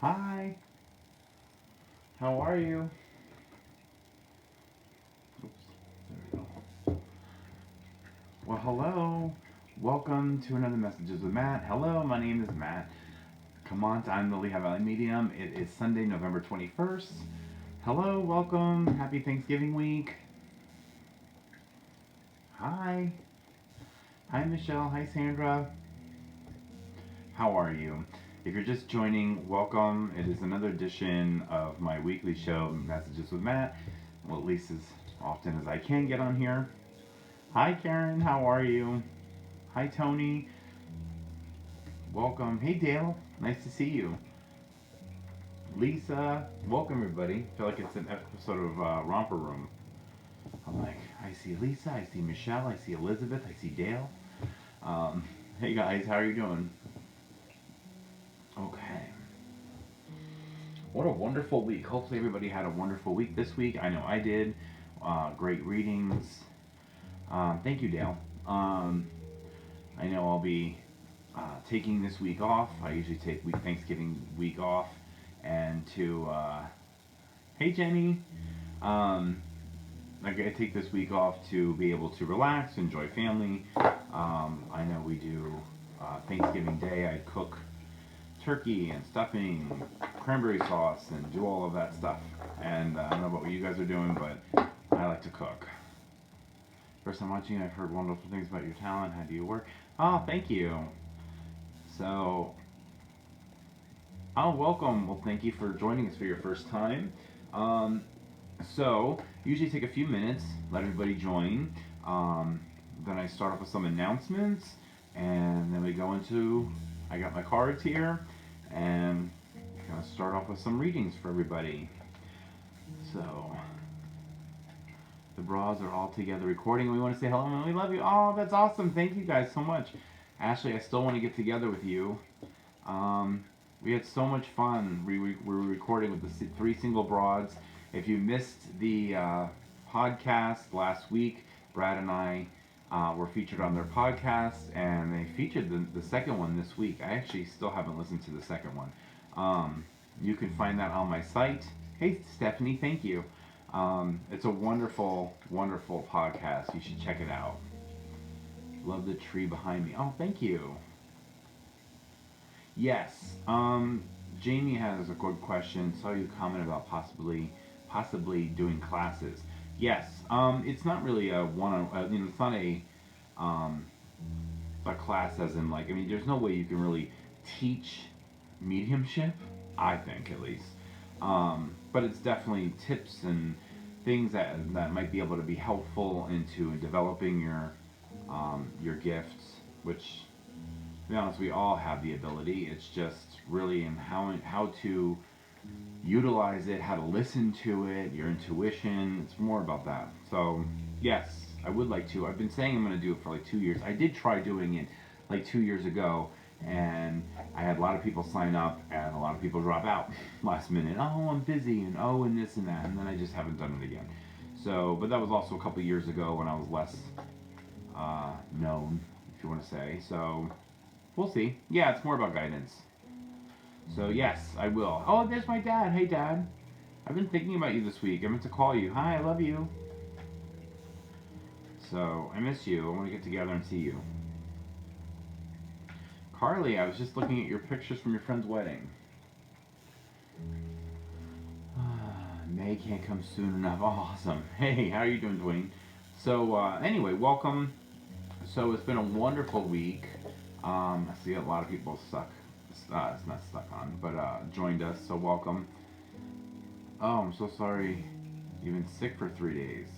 Hi, how are you? Oops, there we go. Well, hello. Welcome to another Messages with Matt. Hello, my name is Matt Kamont. I'm the Lehigh Valley Medium. It is Sunday, November 21st. Hello, welcome. Happy Thanksgiving week. Hi. Hi, Michelle. Hi, Sandra. How are you? If you're just joining, welcome. It is another edition of my weekly show, Messages with Matt. Well, at least as often as I can get on here. Hi, Karen. How are you? Hi, Tony. Welcome. Hey, Dale. Nice to see you. Lisa. Welcome, everybody. I feel like it's an episode of Romper Room. I'm like, I see Lisa. I see Michelle. I see Elizabeth. I see Dale. Um, hey, guys. How are you doing? Okay. What a wonderful week. Hopefully, everybody had a wonderful week this week. I know I did. Great readings. Thank you, Dale. I know I'll be taking this week off. I usually take Thanksgiving week off, and hey Jenny, I take this week off to be able to relax, enjoy family. I know we do Thanksgiving Day. I cook turkey and stuffing, cranberry sauce, and do all of that stuff. And I don't know about what you guys are doing, but I like to cook. First time watching, I've heard wonderful things about your talent. How do you work? Oh, thank you. So, welcome. Well, thank you for joining us for your first time. Usually take a few minutes, let everybody join. Then I start off with some announcements, and then we go into, I got my cards here, and I'm going to start off with some readings for everybody. So, the bras are all together recording. We want to say hello and we love you. Oh, that's awesome. Thank you guys so much. Ashley, I still want to get together with you. We had so much fun. We were recording with the three single broads. If you missed the podcast last week, Brad and I were featured on their podcast, and they featured the second one this week. I actually still haven't listened to the second one. You can find that on my site. Hey, Stephanie, thank you. It's a wonderful, wonderful podcast. You should check it out. Love the tree behind me. Oh, thank you. Yes. Jamie has a good question. Saw you comment about possibly doing classes. Yes. It's not really a one. It's not a class as in like. I mean, there's no way you can really teach mediumship. I think at least. But it's definitely tips and things that might be able to be helpful into developing your gifts, which, to be honest, we all have the ability. It's just really in how to utilize it, how to listen to it, your intuition. It's more about that. So yes, I would like to. I've been saying I'm going to do it for like 2 years. I did try doing it like 2 years ago, and I had a lot of people sign up and a lot of people drop out last minute. Oh, I'm busy, and oh, and this and that, and then I just haven't done it again. So, but that was also a couple years ago when I was less known, if you want to say. So, we'll see. Yeah, it's more about guidance. So yes, I will. Oh, there's my dad. Hey, Dad. I've been thinking about you this week. I meant to call you. Hi, I love you. So, I miss you. I want to get together and see you. Carly, I was just looking at your pictures from your friend's wedding. May can't come soon enough. Awesome. Hey, how are you doing, Dwayne? So, anyway, welcome. So, it's been a wonderful week. I see a lot of people it's not stuck on, but joined us, so welcome. Oh, I'm so sorry. You've been sick for 3 days.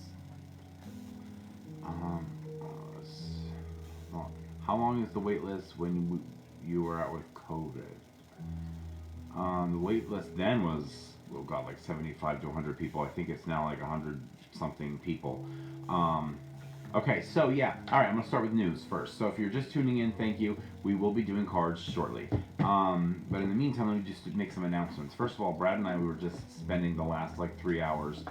Well, how long is the wait list when you were out with COVID? The wait list then was, oh god, like 75 to 100 people. I think it's now like 100 something people. Okay, so yeah, alright, I'm going to start with news first. So if you're just tuning in, thank you. We will be doing cards shortly. But in the meantime, let me just make some announcements. First of all, Brad and I, we were just spending the last like 3 hours.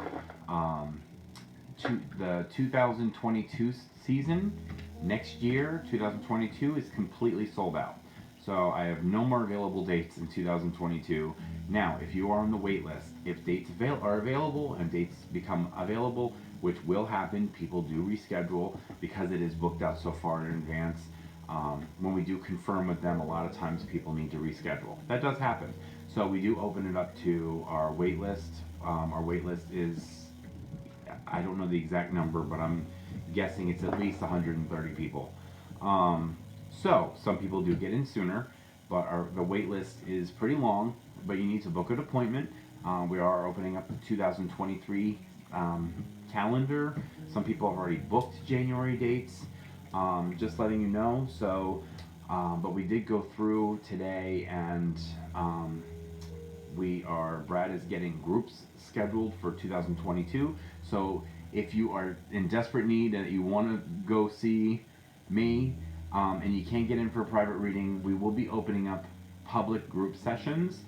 The 2022 season, next year, 2022, is completely sold out. So I have no more available dates in 2022. Now, if you are on the wait list, if dates are available and dates become available, which will happen, people do reschedule because it is booked out so far in advance. When we do confirm with them, a lot of times people need to reschedule. That does happen. So we do open it up to our wait list. Our wait list is, I don't know the exact number, but I'm guessing it's at least 130 people. So some people do get in sooner, but the wait list is pretty long. But you need to book an appointment. We are opening up the 2023 calendar. Some people have already booked January dates. Just letting you know. So, but we did go through today, and Brad is getting groups scheduled for 2022. So if you are in desperate need and you want to go see me, and you can't get in for a private reading, we will be opening up public group sessions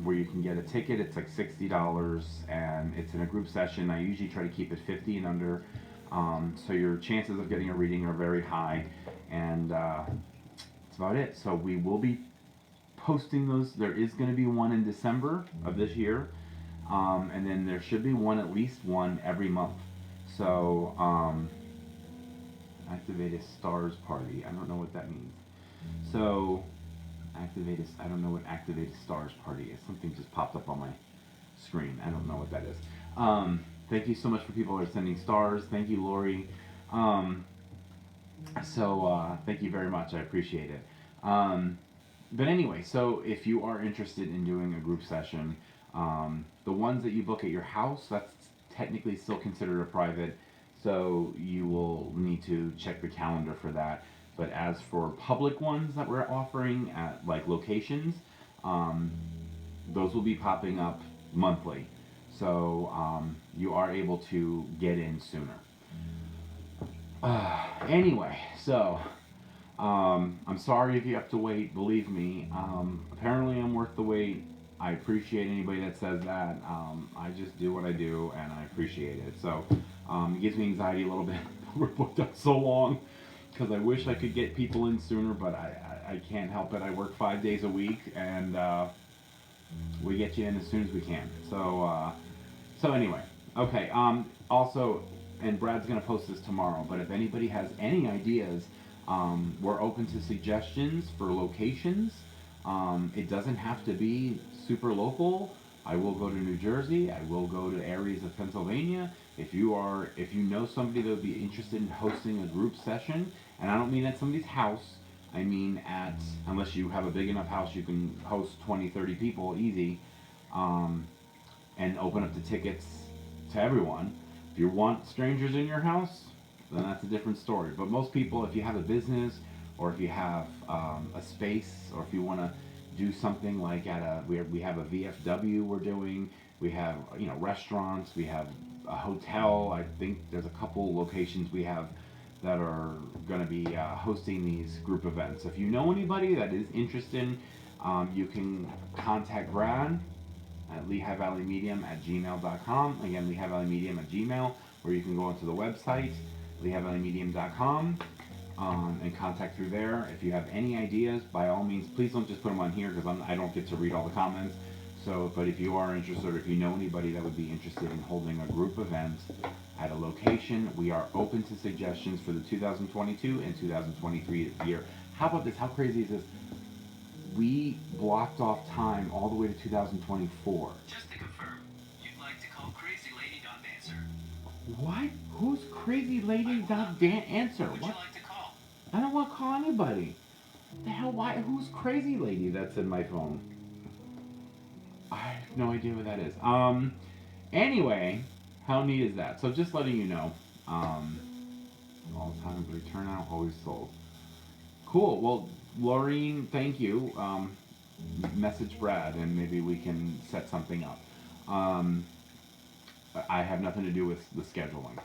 where you can get a ticket. It's like $60, and it's in a group session. I usually try to keep it 50 and under, so your chances of getting a reading are very high, and that's about it. So we will be posting those. There is going to be one in December of this year, and then there should be at least one every month. So activate a stars party. I don't know what that means. So I don't know what activate a stars party is. Something just popped up on my screen. I don't know what that is. Thank you so much for people who are sending stars. Thank you, Lori. Thank you very much. I appreciate it. But anyway, so if you are interested in doing a group session, the ones that you book at your house, that's technically still considered a private, so you will need to check the calendar for that. But as for public ones that we're offering at like locations, those will be popping up monthly. So you are able to get in sooner. Anyway, so I'm sorry if you have to wait. Believe me, apparently I'm worth the wait. I appreciate anybody that says that. I just do what I do, and I appreciate it. So it gives me anxiety a little bit. We're booked up so long because I wish I could get people in sooner, but I can't help it. I work 5 days a week, and we get you in as soon as we can. So anyway, okay. Also, and Brad's gonna post this tomorrow. But if anybody has any ideas, we're open to suggestions for locations. It doesn't have to be super local. I will go to New Jersey. I will go to areas of Pennsylvania. If you know somebody that would be interested in hosting a group session, and I don't mean at somebody's house, I mean unless you have a big enough house, you can host 20, 30 people easy, and open up the tickets to everyone. If you want strangers in your house, then that's a different story. But most people, if you have a business, or if you have a space, or if you want to do something like we have a VFW we're doing, we have restaurants, we have a hotel. I think there's a couple locations we have that are going to be hosting these group events. If you know anybody that is interested, you can contact Brad at LehighValleyMedium@gmail.com. Again, LehighValleyMedium@gmail, or you can go onto the website, LehighValleyMedium.com, and contact through there. If you have any ideas, by all means, please don't just put them on here because I don't get to read all the comments. So, but if you are interested, or if you know anybody that would be interested in holding a group event at a location, we are open to suggestions for the 2022 and 2023 year. How about this? How crazy is this? We blocked off time all the way to 2024. Just to confirm, you'd like to call Crazy Lady Dot Dancer. What? Who's Crazy Lady Dot Answer? Who would you like to call? I don't want to call anybody. The hell? Why? Who's Crazy Lady that's in my phone? I have no idea what that is. Anyway, how neat is that? So just letting you know, all time return out, always sold. Cool. Well, Laureen, thank you. Message Brad, and maybe we can set something up. I have nothing to do with the scheduling.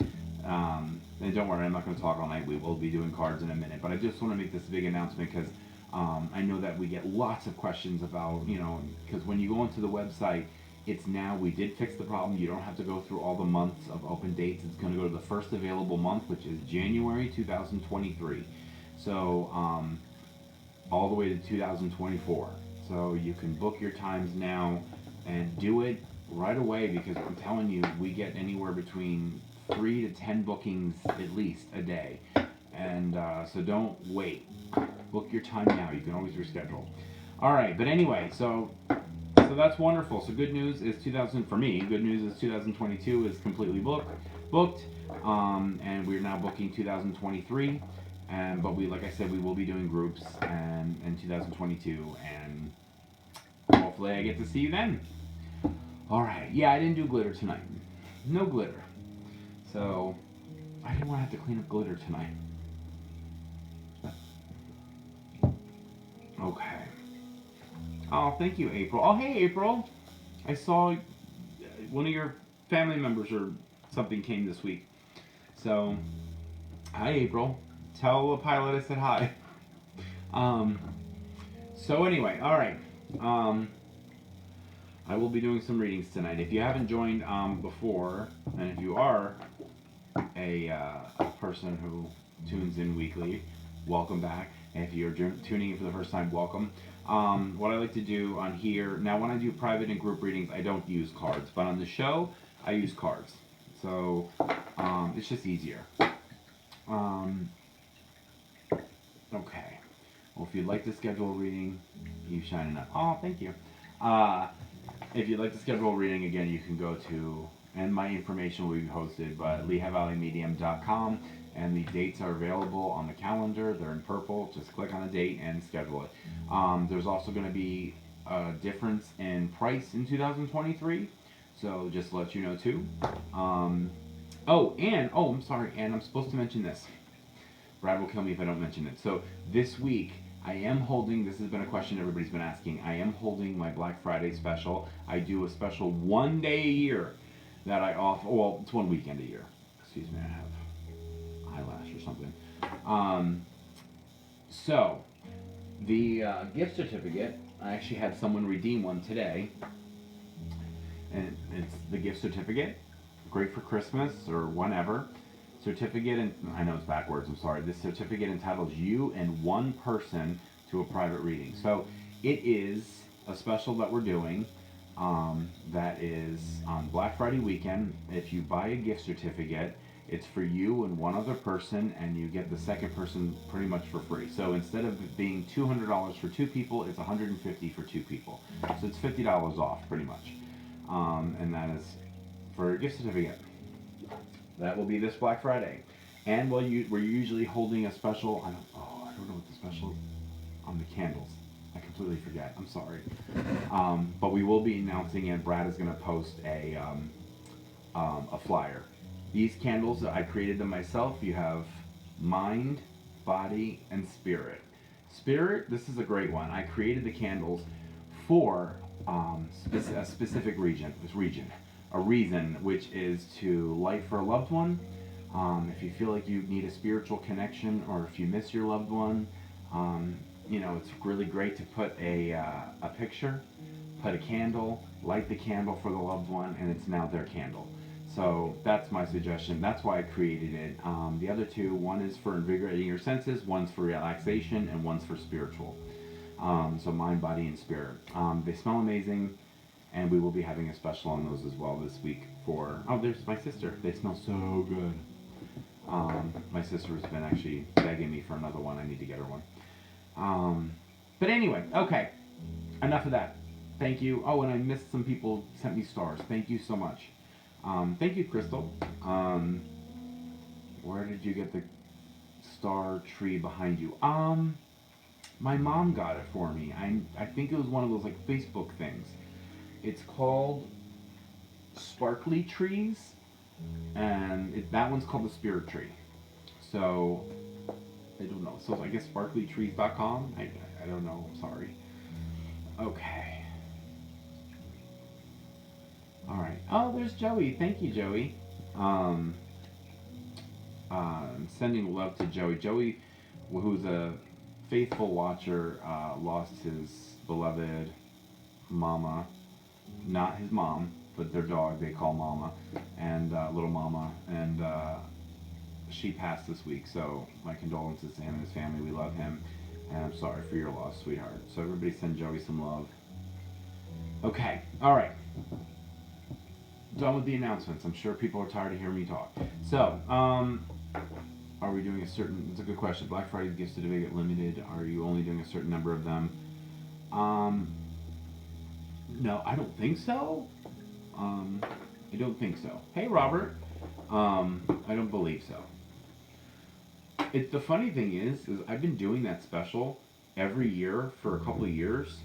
And don't worry, I'm not going to talk all night. We will be doing cards in a minute. But I just want to make this big announcement because I know that we get lots of questions about, because when you go onto the website, we did fix the problem. You don't have to go through all the months of open dates. It's going to go to the first available month, which is January 2023. So all the way to 2024. So you can book your times now and do it right away, because I'm telling you, we get anywhere between 3 to 10 bookings at least a day. And so don't wait. Book your time now. You can always reschedule. All right, but anyway, so that's wonderful. So good news is 2000 for me. Good news is 2022 is completely booked, and we're now booking 2023. But like I said, we will be doing groups and in 2022, and hopefully I get to see you then. All right. Yeah, I didn't do glitter tonight. No glitter. So I didn't want to have to clean up glitter tonight. Okay. Oh, thank you, April. Oh, hey, April. I saw one of your family members or something came this week. So, hi, April. Tell the pilot I said hi. So anyway, all right. I will be doing some readings tonight. If you haven't joined before, and if you are a person who tunes in weekly, welcome back. And if you're tuning in for the first time, welcome. What I like to do on here, now when I do private and group readings, I don't use cards, but on the show, I use cards. So it's just easier. Okay. Well, if you'd like to schedule a reading, you shining up. Oh, thank you. If you'd like to schedule a reading, again, you can go to, and my information will be posted, but LehighValleyMedium.com, and the dates are available on the calendar. They're in purple. Just click on a date and schedule it. There's also going to be a difference in price in 2023, so just to let you know too. I'm sorry, and I'm supposed to mention this. Brad will kill me if I don't mention it. So this week, I am holding, this has been a question everybody's been asking, I am holding my Black Friday special. I do a special one day a year that I offer, well, it's one weekend a year. Excuse me, I have eyelash or something. So, the gift certificate, I actually had someone redeem one today. And it's the gift certificate, great for Christmas or whenever. Certificate, and I know it's backwards, I'm sorry. This certificate entitles you and one person to a private reading. So it is a special that we're doing that is on Black Friday weekend. If you buy a gift certificate, it's for you and one other person, and you get the second person pretty much for free. So instead of it being $200 for two people, it's $150 for two people. So it's $50 off pretty much. And that is for a gift certificate. That will be this Black Friday. And we're usually holding a special, I don't know what the special on the candles. I completely forget. I'm sorry. But we will be announcing, and Brad is going to post a flyer. These candles, I created them myself. You have mind, body, and spirit. Spirit, this is a great one. I created the candles for a specific reason, which is to light for a loved one. If you feel like you need a spiritual connection, or if you miss your loved one, it's really great to put a picture, put a candle, light the candle for the loved one, and it's now their candle. So that's my suggestion. That's why I created it. The other two, one is for invigorating your senses, one's for relaxation, and one's for spiritual. So mind, body, and spirit. They smell amazing. And we will be having a special on those as well this week there's my sister. They smell so good. My sister has been actually begging me for another one. I need to get her one. But anyway, okay. Enough of that. Thank you. Oh, and I missed some people sent me stars. Thank you so much. Thank you, Crystal. Where did you get the star tree behind you? My mom got it for me. I think it was one of those like Facebook things. It's called Sparkly Trees, and that one's called the Spirit Tree. So, I don't know. So I guess sparklytrees.com? I don't know. I'm sorry. Okay. Alright. Oh, there's Joey. Thank you, Joey. Sending love to Joey. Joey, who's a faithful watcher, lost his beloved mama. Not his mom, but their dog they call Mama, and little Mama, and she passed this week. So my condolences to him and his family. We love him, And I'm sorry for your loss, sweetheart. So everybody send Joey some love. Okay, all right. Done with the announcements. I'm sure people are tired of hearing me talk. So, are we doing a certain? It's a good question. Black Friday gifts to get limited. Are you only doing a certain number of them? No, I don't think so. I don't think so. Hey, Robert. I don't believe so. The funny thing is I've been doing that special every year for a couple of years,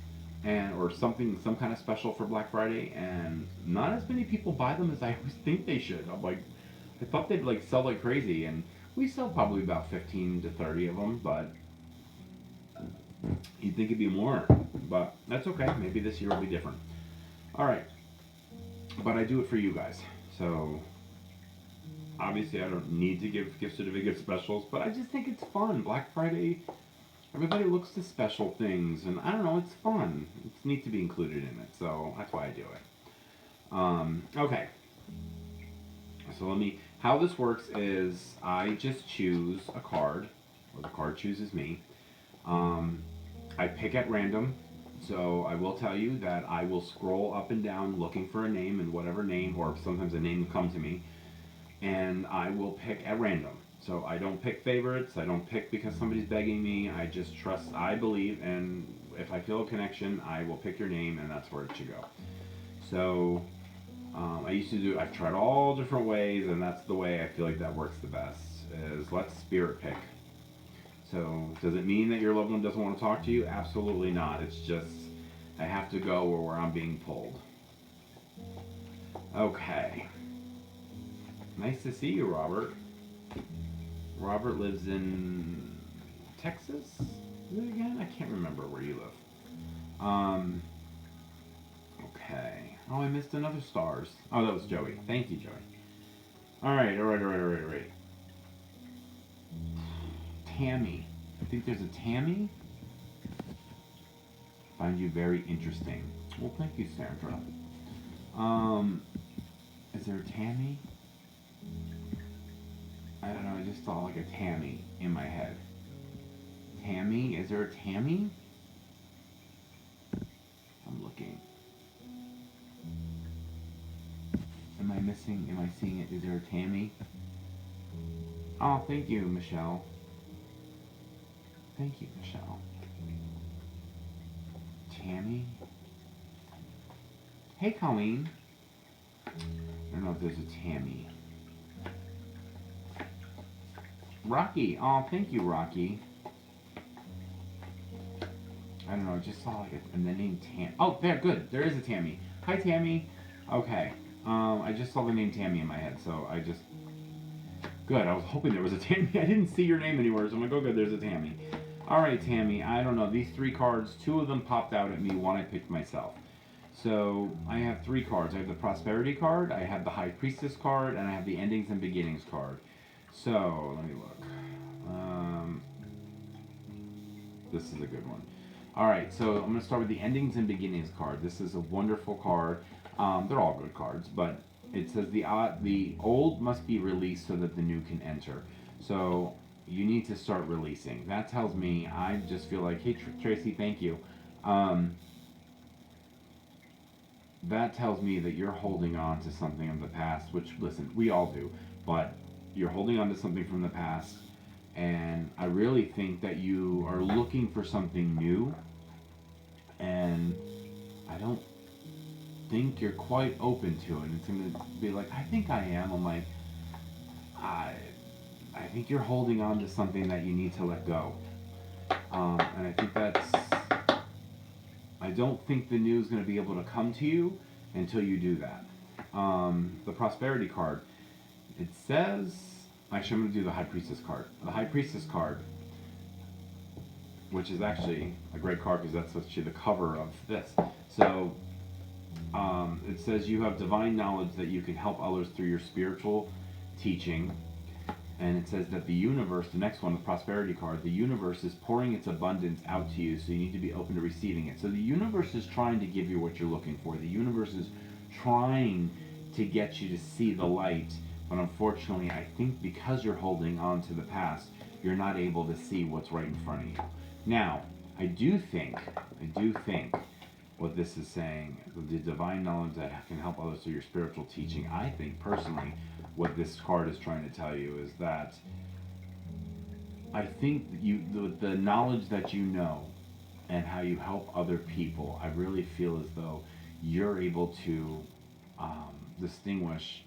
or some kind of special for Black Friday, and not as many people buy them as I always think they should. I'm like, I thought they'd like sell like crazy, and we sell probably about 15 to 30 of them, but you'd think it'd be more, but that's okay. Maybe this year will be different. All right, but I do it for you guys, so obviously I don't need to give gift certificate specials, but I just think it's fun. Black Friday, everybody looks to special things, and I don't know, it's fun. It's neat to be included in it, so that's why I do it. Okay. So how this works is I just choose a card, or the card chooses me. I pick at random, so I will tell you that I will scroll up and down looking for a name, and whatever name, or sometimes a name will come to me, and I will pick at random. So I don't pick favorites, I don't pick because somebody's begging me, I just trust, I believe, and if I feel a connection, I will pick your name, and that's where it should go. So I've tried all different ways, and that's the way I feel like that works the best, is let's spirit pick. So does it mean that your loved one doesn't want to talk to you? Absolutely not. It's just I have to go where I'm being pulled. Okay. Nice to see you, Robert. Robert lives in Texas? Is it again? I can't remember where you live. Okay. Oh, I missed another stars. Oh, that was Joey. Thank you, Joey. Alright. Tammy. I think there's a Tammy. Find you very interesting. Well, thank you, Sandra. Is there a Tammy? I don't know, I just saw like a Tammy in my head. Tammy? Is there a Tammy? I'm looking. Am I seeing it? Is there a Tammy? Oh, thank you, Michelle. Thank you, Michelle. Tammy? Hey, Colleen. I don't know if there's a Tammy. Rocky. Oh, thank you, Rocky. I don't know, I just saw like the name Tam. Oh, there, good. There is a Tammy. Hi, Tammy. Okay. I just saw the name Tammy in my head, so I just... Good, I was hoping there was a Tammy. I didn't see your name anywhere, so I'm like, oh good, there's a Tammy. Alright, Tammy, I don't know. These 3 cards, 2 of them popped out at me, 1 I picked myself. So, I have 3 cards. I have the Prosperity card, I have the High Priestess card, and I have the Endings and Beginnings card. So, let me look. This is a good one. Alright, so I'm going to start with the Endings and Beginnings card. This is a wonderful card. They're all good cards, but it says the old must be released so that the new can enter. So you need to start releasing. That tells me, I just feel like, hey Tracy, thank you. That tells me that you're holding on to something of the past, which, listen, we all do, but you're holding on to something from the past, and I really think that you are looking for something new, and I don't think you're quite open to it. It's going to be like, I think I am. I'm like, I think you're holding on to something that you need to let go. And I think I don't think the new is going to be able to come to you until you do that. The Prosperity card, it says, actually I'm going to do the High Priestess card. The High Priestess card, which is actually a great card because that's actually the cover of this. So, it says you have divine knowledge that you can help others through your spiritual teaching. And it says that the universe, the next one, the Prosperity card, the universe is pouring its abundance out to you, so you need to be open to receiving it. So the universe is trying to give you what you're looking for. The universe is trying to get you to see the light, but unfortunately, I think because you're holding on to the past, you're not able to see what's right in front of you. Now, I do think what this is saying, the divine knowledge that can help others through your spiritual teaching, I think personally what this card is trying to tell you is that I think the knowledge that you know and how you help other people, I really feel as though you're able to distinguish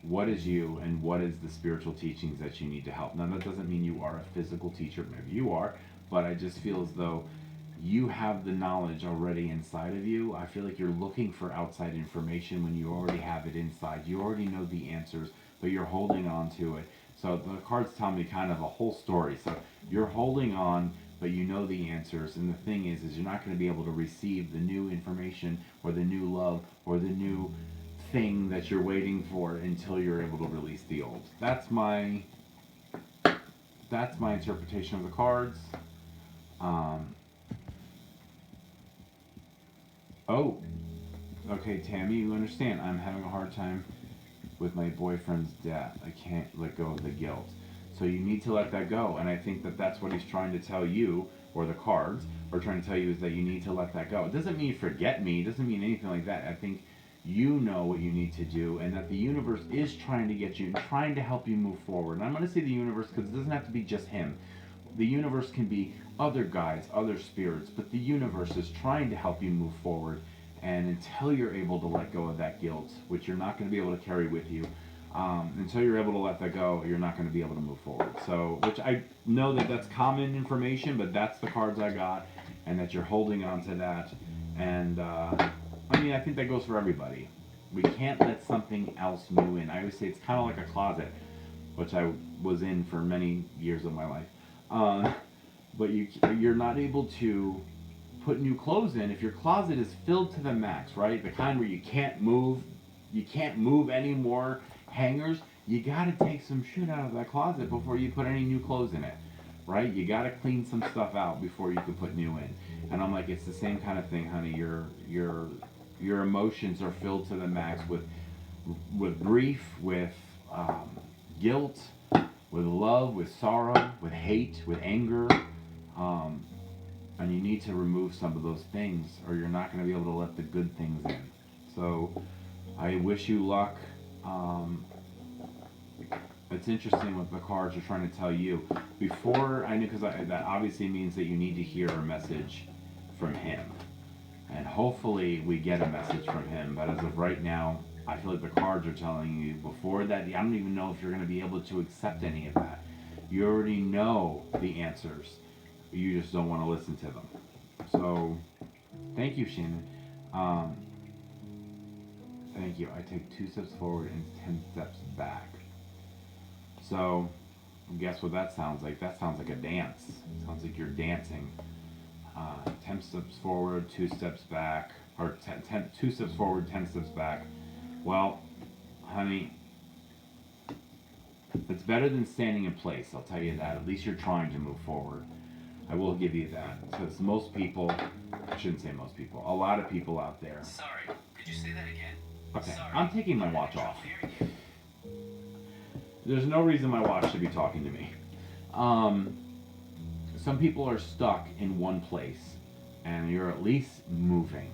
what is you and what is the spiritual teachings that you need to help. Now, that doesn't mean you are a physical teacher, maybe you are, but I just feel as though you have the knowledge already inside of you. I feel like you're looking for outside information when you already have it inside. You already know the answers, but you're holding on to it. So the cards tell me kind of a whole story. So you're holding on, but you know the answers. And the thing is you're not going to be able to receive the new information or the new love or the new thing that you're waiting for until you're able to release the old. That's my interpretation of the cards. Oh, okay, Tammy, you understand. I'm having a hard time with my boyfriend's death. I can't let go of the guilt. So you need to let that go. And I think that that's what he's trying to tell you, or the cards are trying to tell you, is that you need to let that go. It doesn't mean forget me. It doesn't mean anything like that. I think you know what you need to do, and that the universe is trying to get you, trying to help you move forward. And I'm going to say the universe because it doesn't have to be just him. The universe can be other guides, other spirits, but the universe is trying to help you move forward. And until you're able to let go of that guilt, which you're not going to be able to carry with you, until you're able to let that go, you're not going to be able to move forward. So, which I know that that's common information, but that's the cards I got, and that you're holding on to that. And I mean, I think that goes for everybody. We can't let something else new in. I always say it's kind of like a closet, which I was in for many years of my life. But you're not able to put new clothes in if your closet is filled to the max, right? The kind where you can't move any more hangers. You gotta take some shit out of that closet before you put any new clothes in it, right? You gotta clean some stuff out before you can put new in. And I'm like, it's the same kind of thing, honey. Your emotions are filled to the max with grief, with guilt, with love, with sorrow, with hate, with anger. And you need to remove some of those things, or you're not going to be able to let the good things in. So I wish you luck. It's interesting what the cards are trying to tell you. Before I knew, because that obviously means that you need to hear a message from him. And hopefully we get a message from him. But as of right now, I feel like the cards are telling you before that, I don't even know if you're going to be able to accept any of that. You already know the answers. You just don't want to listen to them. So, thank you, Shannon. Thank you. I take 2 steps forward and 10 steps back. So, guess what that sounds like? That sounds like a dance. It sounds like you're dancing. 10 steps forward, 2 steps back, or 2 steps forward, 10 steps back. Well, honey, it's better than standing in place, I'll tell you that. At least you're trying to move forward. I will give you that. Because most people, I shouldn't say most people, a lot of people out there. Sorry, could you say that again? Okay, Sorry, I'm taking my watch trouble off. hearing you. There's no reason my watch should be talking to me. Some people are stuck in one place, and you're at least moving,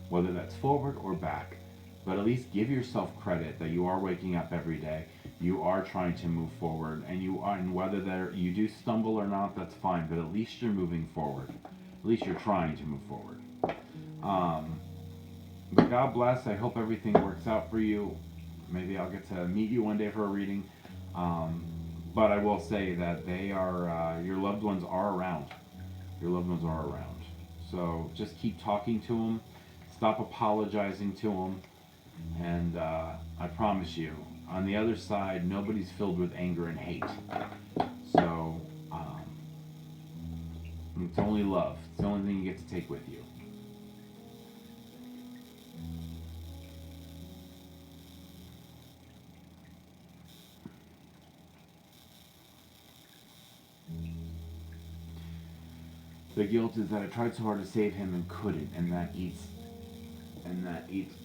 whether that's forward or back. But at least give yourself credit that you are waking up every day. You are trying to move forward, and whether you do stumble or not, that's fine. But at least you're moving forward. At least you're trying to move forward. But God bless. I hope everything works out for you. Maybe I'll get to meet you one day for a reading. But I will say that they are your loved ones are around. Your loved ones are around. So just keep talking to them. Stop apologizing to them. And I promise you, on the other side, nobody's filled with anger and hate. So it's only love. It's the only thing you get to take with you. The guilt is that I tried so hard to save him and couldn't, and that eats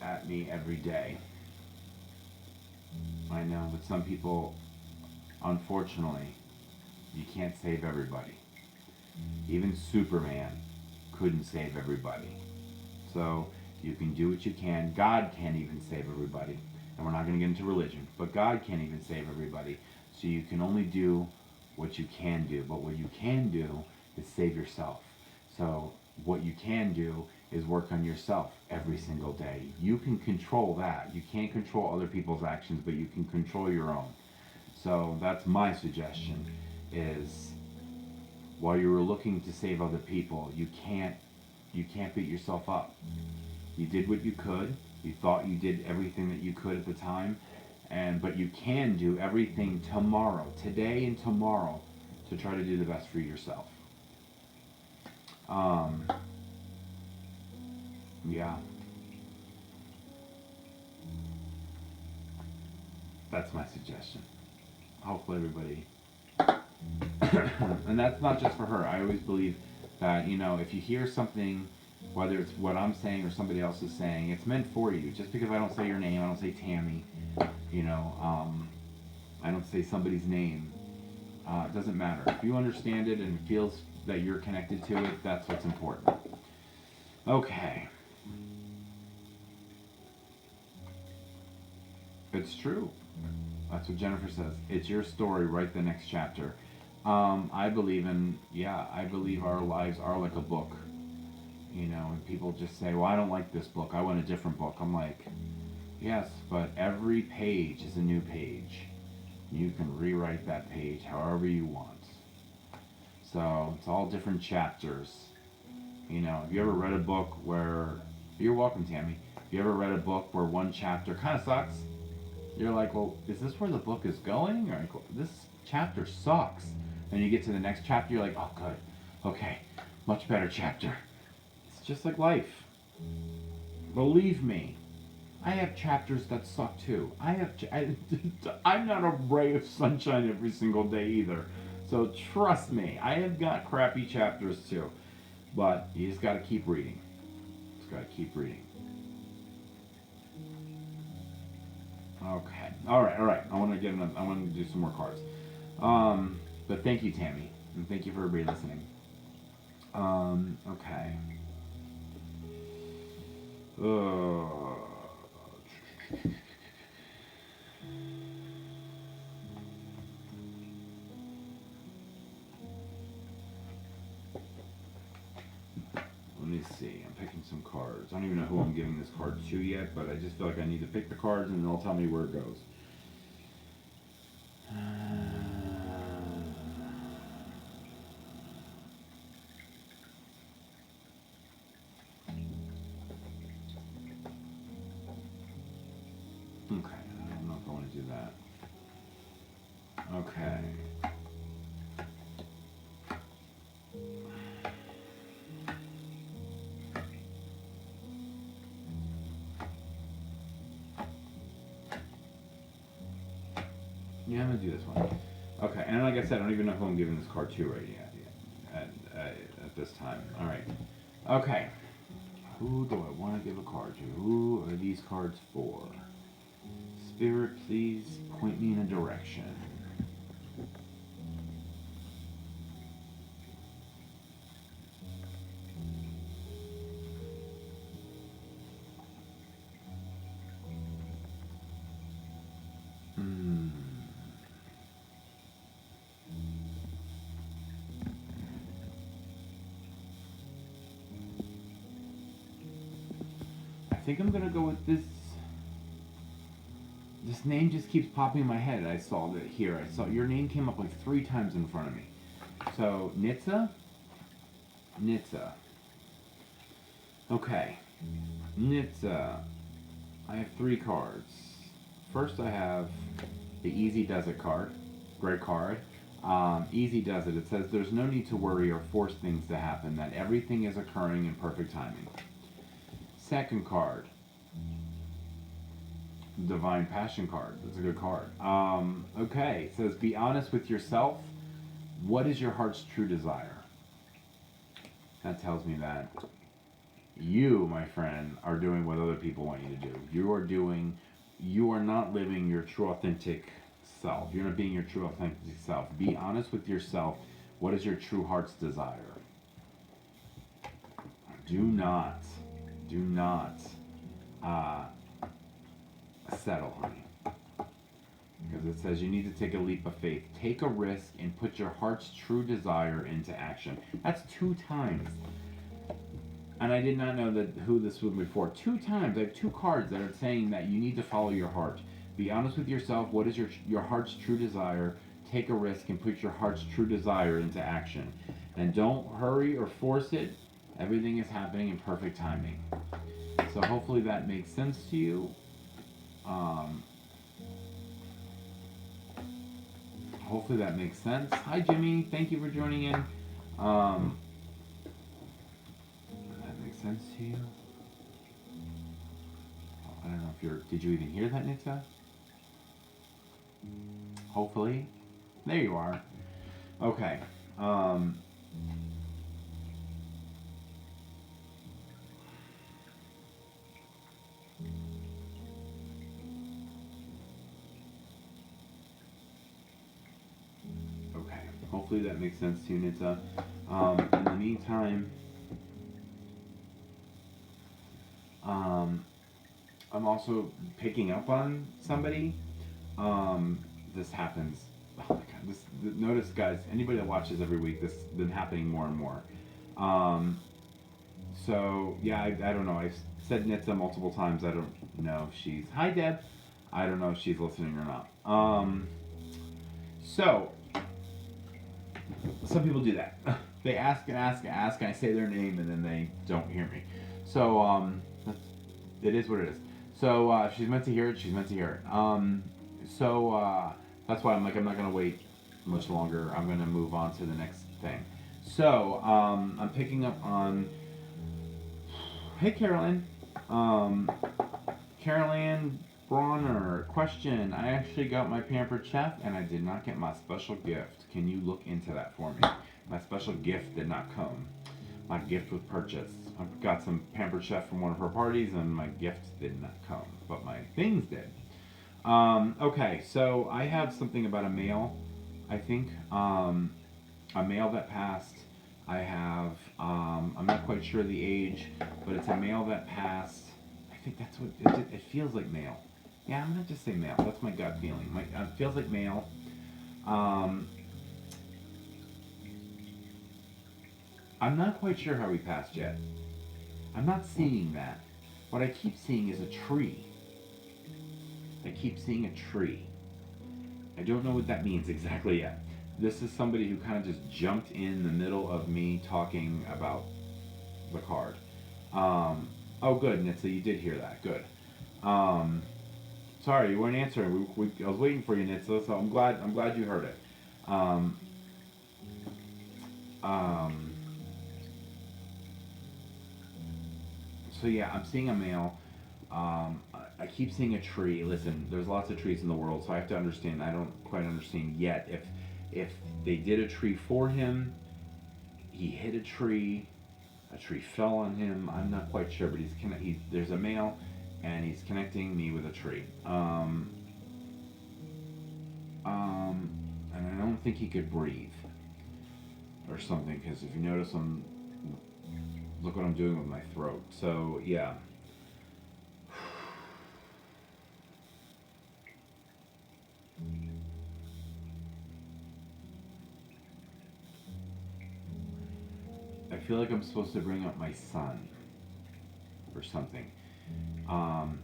at me every day. I know, but some people, unfortunately, you can't save everybody. Even Superman couldn't save everybody. So you can do what you can. God can't even save everybody. And we're not going to get into religion, but God can't even save everybody. So you can only do what you can do. But what you can do is save yourself. So what you can do is work on yourself every single day. You can control that. You can't control other people's actions, but you can control your own. So that's my suggestion is while you were looking to save other people, you can't beat yourself up. You did what you could. You thought you did everything that you could at the time, but you can do everything tomorrow, today and tomorrow, to try to do the best for yourself. Yeah. That's my suggestion. Hopefully everybody and that's not just for her. I always believe that, if you hear something, whether it's what I'm saying or somebody else is saying, it's meant for you. Just because I don't say your name, I don't say Tammy, I don't say somebody's name, it doesn't matter. If you understand it and it feels that you're connected to it, that's what's important. Okay. It's true. That's what Jennifer says. It's your story, write the next chapter. I believe our lives are like a book. And people just say, well, I don't like this book. I want a different book. I'm like, yes, but every page is a new page. You can rewrite that page however you want. So it's all different chapters. Have you ever read a book where, you're welcome, Tammy. Have you ever read a book where one chapter kind of sucks? You're like, well, is this where the book is going? Or like, well, this chapter sucks. Then you get to the next chapter, you're like, oh, good. Okay, much better chapter. It's just like life. Believe me, I have chapters that suck too. I'm not a ray of sunshine every single day either. So trust me, I have got crappy chapters too. But you just got to keep reading. Just got to keep reading. Okay. All right. I want to do some more cards. But thank you, Tammy, and thank you for everybody listening. Okay. Let me see. I'm picking some cards. I don't even know who I'm giving this card to yet, but I just feel like I need to pick the cards and they'll tell me where it goes. Okay, I don't know if I want to do that. Okay. Yeah, I'm gonna do this one. Okay, and like I said, I don't even know who I'm giving this card to right yet at this time. All right. Okay. Who do I want to give a card to? Who are these cards for? Spirit, please point me in a direction. I think I'm gonna go with this. This name just keeps popping in my head. I saw it here. I saw your name came up like 3 times in front of me. So Nitsa. Okay. Nitsa. I have 3 cards. First, I have the Easy Does It card. Great card. Easy Does It. It says there's no need to worry or force things to happen. That everything is occurring in perfect timing. Second card, Divine Passion card. That's a good card. Okay, it says be honest with yourself. What is your heart's true desire? That tells me that you, my friend, are doing what other people want you to do. You are not living your true authentic self. You're not being your true authentic self. Be honest with yourself. What is your true heart's desire? Do not uh, settle, honey. Because it says you need to take a leap of faith. Take a risk and put your heart's true desire into action. That's 2 times. And I did not know that who this was before. 2 times. I have 2 cards that are saying that you need to follow your heart. Be honest with yourself. What is your heart's true desire? Take a risk and put your heart's true desire into action. And don't hurry or force it. Everything is happening in perfect timing. So hopefully that makes sense to you. Hopefully that makes sense. Hi Jimmy, thank you for joining in. That makes sense to you. I don't know if did you even hear that, Nitsa? Hopefully. There you are. Okay. Hopefully that makes sense to you, Nitsa. In the meantime, I'm also picking up on somebody. This happens. Oh my god! Notice, guys. Anybody that watches every week, this has been happening more and more. So yeah, I don't know. I've said Nitsa multiple times. I don't know if she's. Hi Deb. I don't know if she's listening or not. So. Some people do that. They ask and ask and ask, and I say their name, and then they don't hear me. So, it is what it is. So, if she's meant to hear it, she's meant to hear it. That's why I'm not going to wait much longer. I'm going to move on to the next thing. So, I'm picking up on... Hey, Carolyn. Carolyn Bronner, question. I actually got my Pampered Chef, and I did not get my special gift. Can you look into that for me? My special gift did not come. My gift was purchased. I got some Pampered Chef from one of her parties, and my gift did not come, but my things did. Okay, so I have something about a mail, I think. A mail that passed. I have, I'm not quite sure the age, but it's a mail that passed. I think that's what, it feels like mail. Yeah, I'm gonna just say mail. That's my gut feeling. It feels like mail. I'm not quite sure how we passed yet. I'm not seeing that. What I keep seeing is a tree. I keep seeing a tree. I don't know what that means exactly yet. This is somebody who kind of just jumped in the middle of me talking about the card. Oh, good, Nitsa, you did hear that. Good. Sorry, you weren't answering. I was waiting for you, Nitsa, so I'm glad you heard it. So yeah, I'm seeing a male. I keep seeing a tree. Listen, there's lots of trees in the world, so I have to understand. I don't quite understand yet if they did a tree for him, he hit a tree fell on him. I'm not quite sure, but there's a male, and he's connecting me with a tree. And I don't think he could breathe or something, because if you notice, look what I'm doing with my throat. So yeah. I feel like I'm supposed to bring up my son or something. And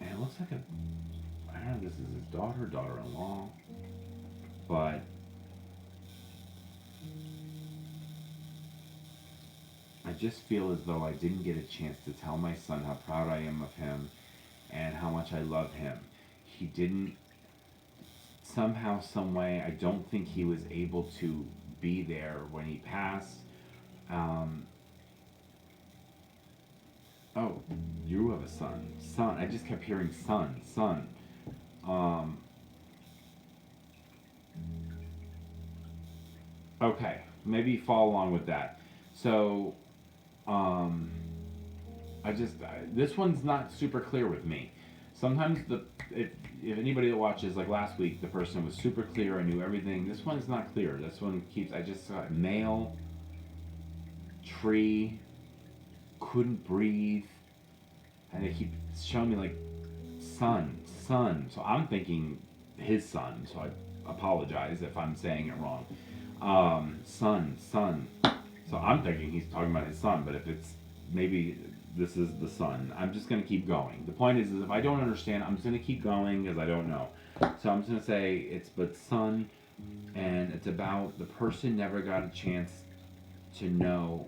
it looks like I don't know if this is his daughter-in-law, but I just feel as though I didn't get a chance to tell my son how proud I am of him and how much I love him. He didn't, somehow, some way, I don't think he was able to be there when he passed. Oh, you have a son. Son. I just kept hearing son. Son. Okay. Maybe follow along with that. So, this one's not super clear with me. Sometimes if anybody that watches, like last week, the person was super clear. I knew everything. This one's not clear. This one keeps. I just saw male, tree, couldn't breathe, and they keep showing me like son. So I'm thinking his son. So I apologize if I'm saying it wrong. Son. So I'm thinking he's talking about his son, but if it's maybe this is the son, I'm just gonna keep going. The point is if I don't understand, I'm just gonna keep going because I don't know. So I'm just gonna say it's but son, and it's about the person never got a chance to know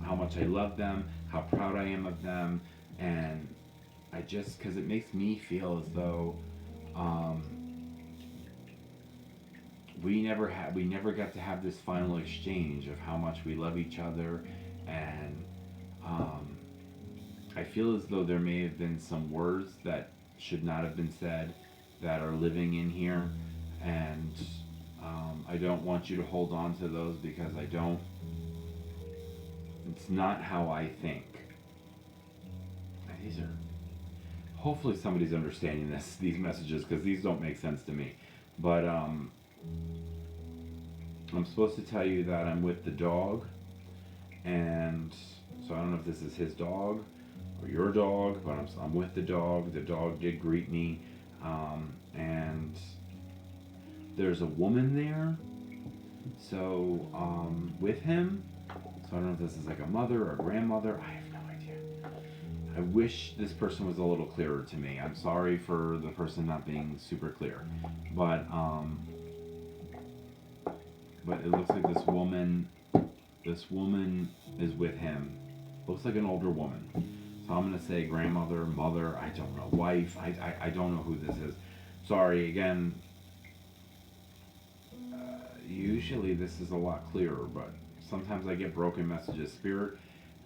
how much I love them, how proud I am of them, and I just because it makes me feel as though we never got to have this final exchange of how much we love each other, and I feel as though there may have been some words that should not have been said that are living in here, and I don't want you to hold on to those because I don't. It's not how I think. These are. Hopefully somebody's understanding these messages because these don't make sense to me. But I'm supposed to tell you that I'm with the dog, and so I don't know if this is his dog or your dog, but I'm with the dog. The dog did greet me, and there's a woman there. So with him. So I don't know if this is like a mother or a grandmother. I have no idea. I wish this person was a little clearer to me. I'm sorry for the person not being super clear, but it looks like this woman is with him. Looks like an older woman. So I'm gonna say grandmother, mother. I don't know, wife. I don't know who this is. Sorry again. Usually this is a lot clearer, but sometimes I get broken messages. Spirit,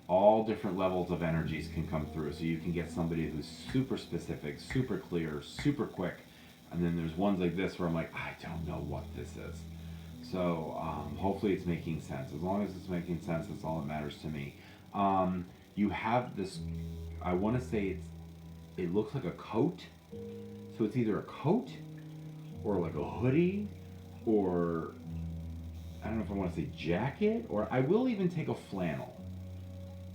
all different levels of energies can come through. So you can get somebody who's super specific, super clear, super quick. And then there's ones like this where I'm like, I don't know what this is. So hopefully it's making sense. As long as it's making sense, that's all that matters to me. You have this, I want to say it looks like a coat. So it's either a coat or like a hoodie or I don't know if I want to say jacket, or I will even take a flannel.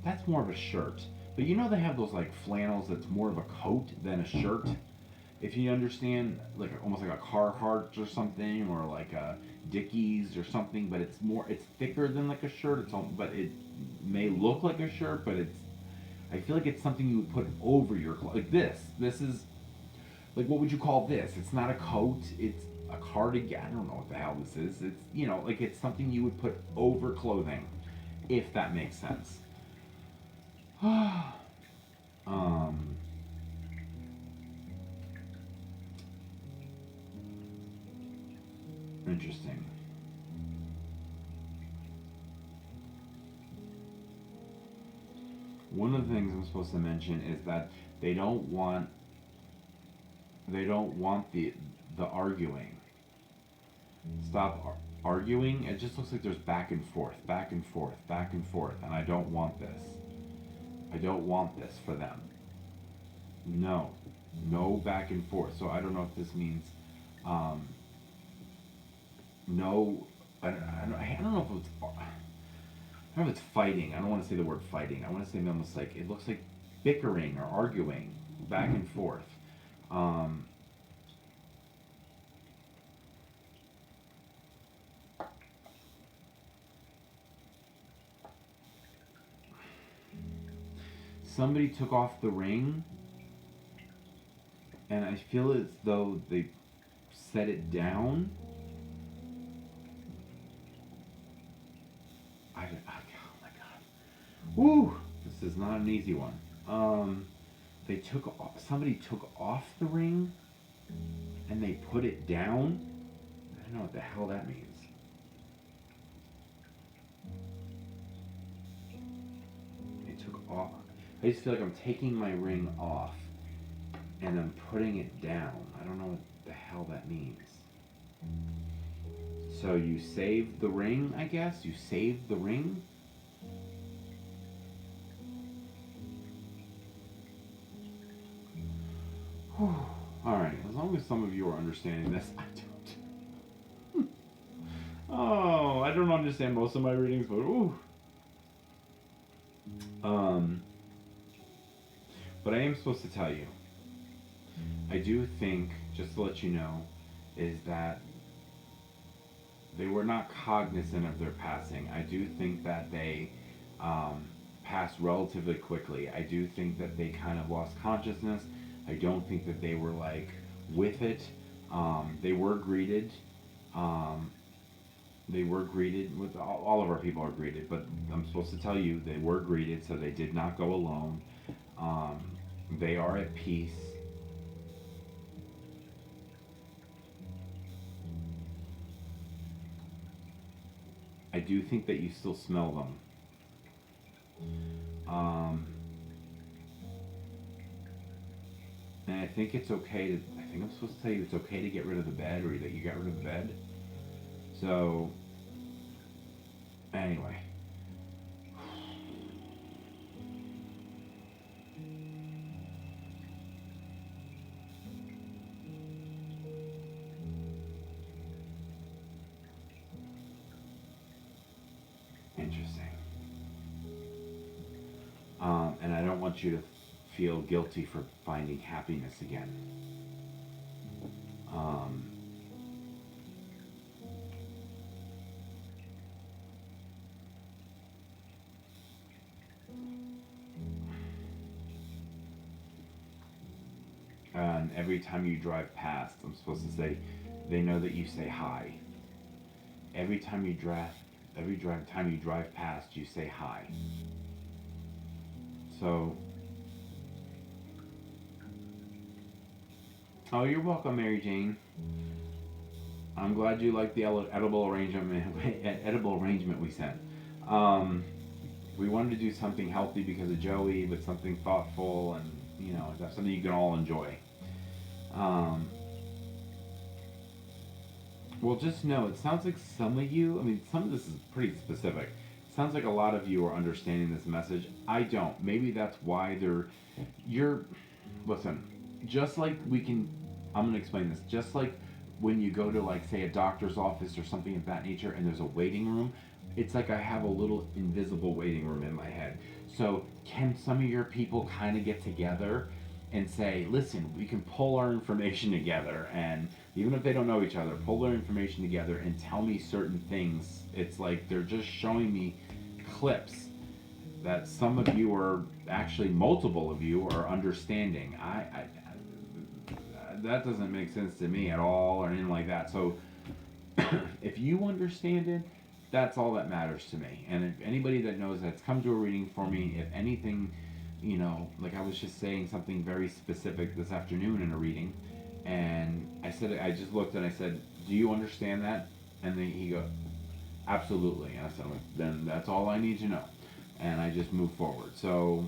That's more of a shirt. But you know they have those like flannels that's more of a coat than a shirt? If you understand, like almost like a Carhartt or something, or like a Dickies or something, but it's thicker than like a shirt. But it may look like a shirt, but I feel like it's something you would put over your clothes. Like this. This is, like, what would you call this? It's not a coat, it's a cardigan. I don't know what the hell this is. It's, like it's something you would put over clothing, if that makes sense. Interesting. One of the things I'm supposed to mention is that they don't want the arguing. Stop arguing. It just looks like there's back and forth, and I don't want this. I don't want this for them. No back and forth. So I don't know if this means no. I don't know if it's. I don't know if it's fighting. I don't want to say the word fighting. I want to say almost like it looks like bickering or arguing back and forth. Somebody took off the ring, and I feel as though they set it down. Oh my god. Woo! This is not an easy one. Somebody took off the ring, and they put it down. I don't know what the hell that means. They took off. I just feel like I'm taking my ring off and I'm putting it down. I don't know what the hell that means. So you saved the ring, I guess? You saved the ring? Whew. Alright, as long as some of you are understanding this, I don't. Oh, I don't understand most of my readings, but ooh. But I am supposed to tell you, I do think, just to let you know, is that they were not cognizant of their passing. I do think that they passed relatively quickly. I do think that they kind of lost consciousness. I don't think that they were like with it. They were greeted. Um, they were greeted with all of our people are greeted, but I'm supposed to tell you they were greeted, so they did not go alone. Um, they are at peace. I do think that you still smell them. Um, and I think it's okay to. I think I'm supposed to tell you it's okay to get rid of the bed, or that you got rid of the bed. So, anyway. Interesting. And I don't want you to feel guilty for finding happiness again. Um, and every time you drive past, I'm supposed to say, they know that you say hi. Every time you drive, time you drive past, you say hi. So, oh, you're welcome, Mary Jane. I'm glad you like the edible arrangement. Edible arrangement we sent. We wanted to do something healthy because of Joey, but something thoughtful and that's something you can all enjoy. Um, well, just know it sounds like some of you. I mean, some of this is pretty specific. It sounds like a lot of you are understanding this message. I don't. Maybe that's why they're. You're. Listen, just like we can. I'm gonna explain this. Just like when you go to like say a doctor's office or something of that nature, and there's a waiting room. It's like I have a little invisible waiting room in my head. So can some of your people kind of get together and say, listen, we can pull our information together, and even if they don't know each other, pull their information together and tell me certain things. It's like they're just showing me clips that some of you are actually multiple of you are understanding. I that doesn't make sense to me at all or anything like that. So if you understand it, that's all that matters to me. And if anybody that knows that's come to a reading for me, if anything, like I was just saying something very specific this afternoon in a reading, and I just looked and I said, do you understand that? And then he goes, absolutely. And I said, then that's all I need to know. And I just moved forward. So,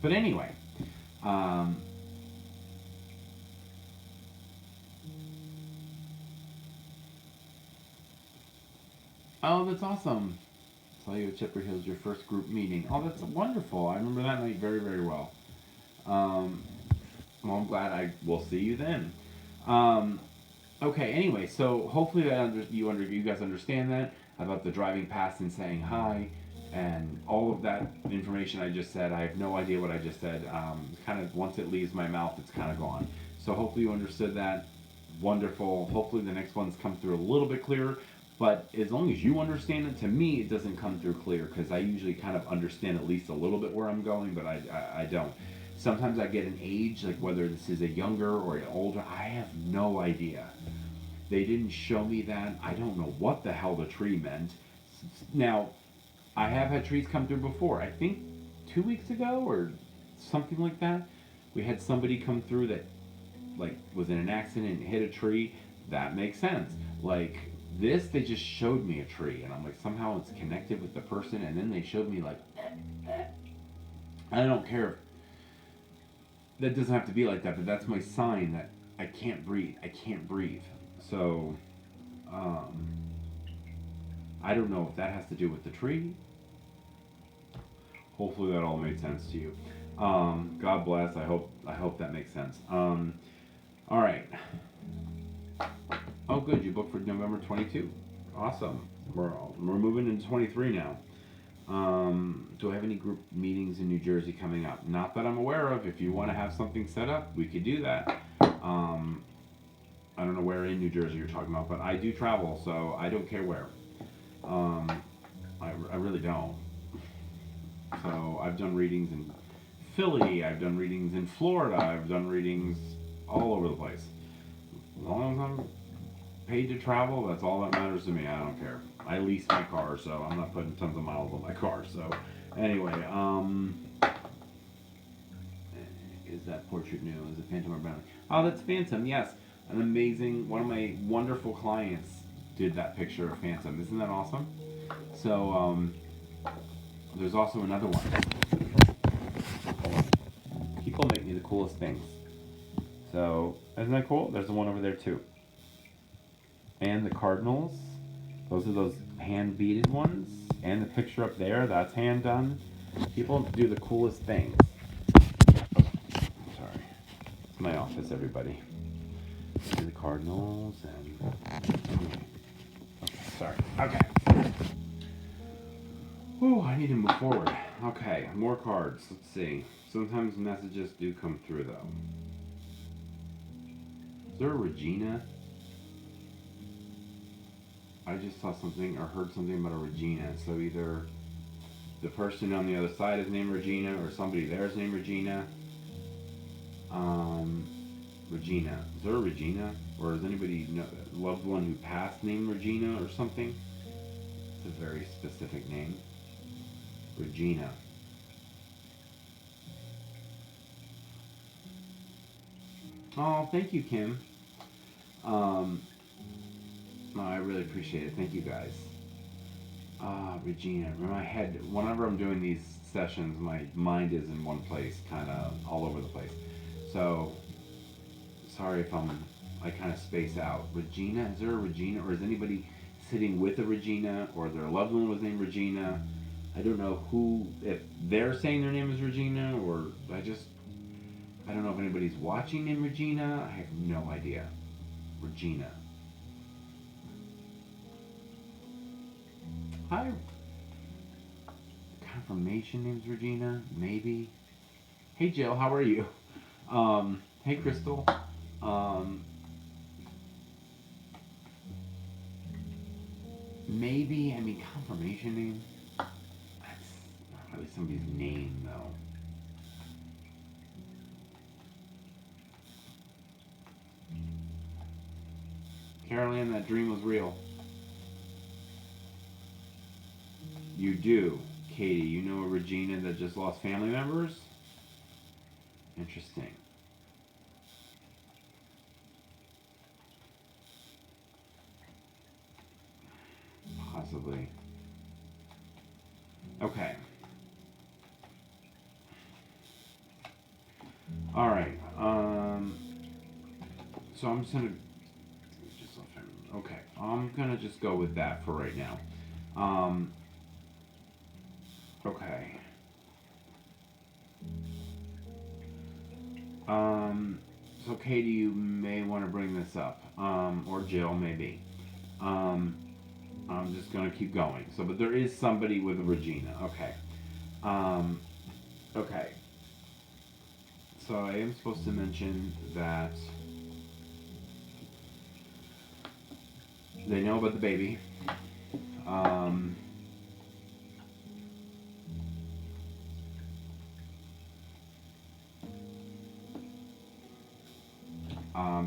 but anyway, um, oh, that's awesome. Saw you at Chipper Hills, your first group meeting. Oh, that's wonderful. I remember that night very, very well. Well, I'm glad I will see you then. Okay, anyway, so hopefully that you guys understand that about the driving past and saying hi, and all of that information I just said. I have no idea what I just said. Kind of once it leaves my mouth, it's kind of gone. So hopefully you understood that. Wonderful. Hopefully the next ones come through a little bit clearer. But as long as you understand it, to me it doesn't come through clear because I usually kind of understand at least a little bit where I'm going, but I don't. Sometimes I get an age, like whether this is a younger or an older, I have no idea. They didn't show me that. I don't know what the hell the tree meant. Now, I have had trees come through before. I think 2 weeks ago or something like that. We had somebody come through that like was in an accident and hit a tree. That makes sense. Like this, they just showed me a tree, and I'm like, somehow it's connected with the person, and then they showed me like, I don't care if that doesn't have to be like that, but that's my sign that I can't breathe. I can't breathe. So, I don't know if that has to do with the tree. Hopefully that all made sense to you. God bless. I hope that makes sense. All right. Oh, good. You booked for November 22. Awesome. We're moving into 23 now. Do I have any group meetings in New Jersey coming up? Not that I'm aware of. If you want to have something set up, we could do that. I don't know where in New Jersey you're talking about, but I do travel, so I don't care where. Um, I really don't. So I've done readings in Philly, I've done readings in Florida, I've done readings all over the place. As long as I'm paid to travel, that's all that matters to me. I don't care. I lease my car, so I'm not putting tons of miles on my car. So anyway, is that portrait new? Is it Phantom or Bounty? Oh, that's Phantom. Yes, an amazing. One of my wonderful clients did that picture of Phantom. Isn't that awesome? So there's also another one. People make me the coolest things. So isn't that cool? There's the one over there too. And the cardinals. Those are those hand beaded ones. And the picture up there, that's hand done. People do the coolest things. Sorry. It's my office, everybody. Do the cardinals and... Okay, sorry. Okay. Ooh, I need to move forward. Okay, more cards. Let's see. Sometimes messages do come through, though. Is there a Regina? I just saw something or heard something about a Regina. So either the person on the other side is named Regina or somebody there is named Regina. Regina. Is there a Regina? Or is anybody loved one who passed named Regina or something? It's a very specific name. Regina. Oh, thank you, Kim. No, I really appreciate it. Thank you, guys. Regina. In my head, whenever I'm doing these sessions, my mind is in one place, kind of all over the place. So, sorry if I kind of space out. Regina? Is there a Regina? Or is anybody sitting with a Regina? Or their loved one was named Regina? I don't know who, if they're saying their name is Regina, or I don't know if anybody's watching named Regina. I have no idea. Regina. Hi. Confirmation name's Regina, maybe. Hey Jill, how are you? Hey Crystal. Maybe, I mean, confirmation name. That's not really somebody's name, though. Caroline, that dream was real. You do. Katie, you know a Regina that just lost family members? Interesting. Possibly. Okay. All right. So I'm just gonna okay. I'm gonna just go with that for right now. Okay. So Katie, you may want to bring this up, or Jill, maybe. I'm just gonna keep going. So, but there is somebody with a Regina. Okay. Okay. So I am supposed to mention that they know about the baby.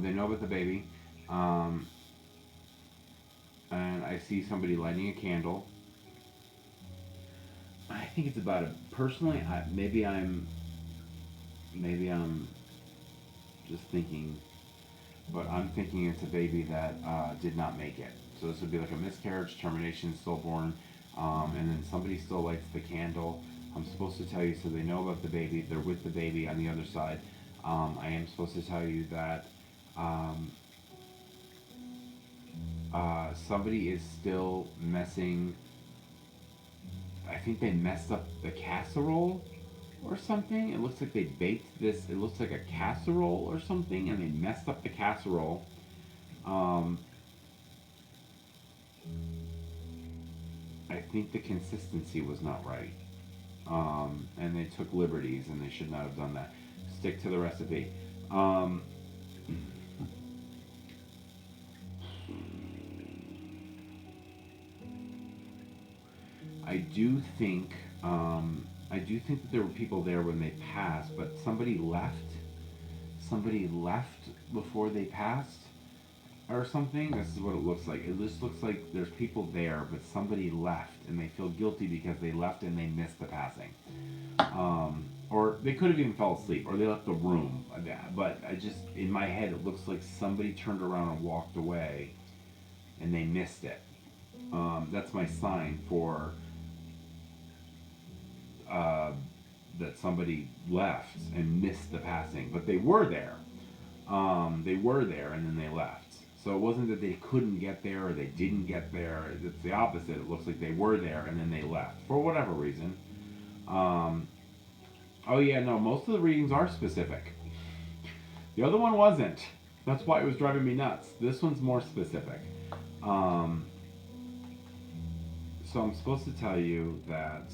They know about the baby. And I see somebody lighting a candle. I think it's about a personally. Maybe I'm just thinking, but I'm thinking it's a baby that did not make it. So this would be like a miscarriage, termination, stillborn, and then somebody still lights the candle. I'm supposed to tell you so they know about the baby. They're with the baby on the other side. I am supposed to tell you that somebody is still messing. I think they messed up the casserole, or something. It looks like they baked this. It looks like a casserole or something, and they messed up the casserole. Um, I think the consistency was not right. And they took liberties, and they should not have done that. Stick to the recipe. Um, I do think I do think that there were people there when they passed, but somebody left. Somebody left before they passed, or something. This is what it looks like. It just looks like there's people there, but somebody left, and they feel guilty because they left and they missed the passing. Or they could have even fell asleep, or they left the room. But I just, in my head, it looks like somebody turned around and walked away, and they missed it. That's my sign for uh, that somebody left and missed the passing, but they were there. They were there, and then they left. So it wasn't that they couldn't get there or they didn't get there. It's the opposite. It looks like they were there and then they left for whatever reason. Um, oh yeah, no, most of the readings are specific. The other one wasn't. That's why it was driving me nuts. This one's more specific. Um, so I'm supposed to tell you that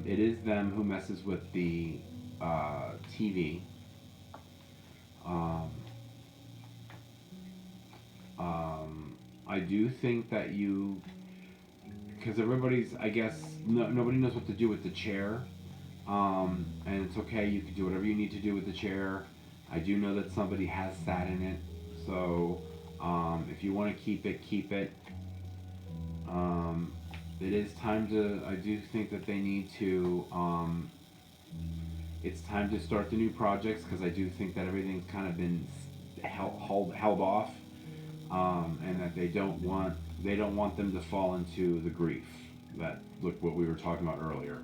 it is them who messes with the TV. Um, I do think that you, because everybody's, I guess, nobody knows what to do with the chair. And it's okay, you can do whatever you need to do with the chair. I do know that somebody has sat in it, so if you want to keep it, keep it. It is time to, I do think that they need to, it's time to start the new projects, because I do think that everything's kind of been held off, and that they don't want them to fall into the grief that, look what we were talking about earlier.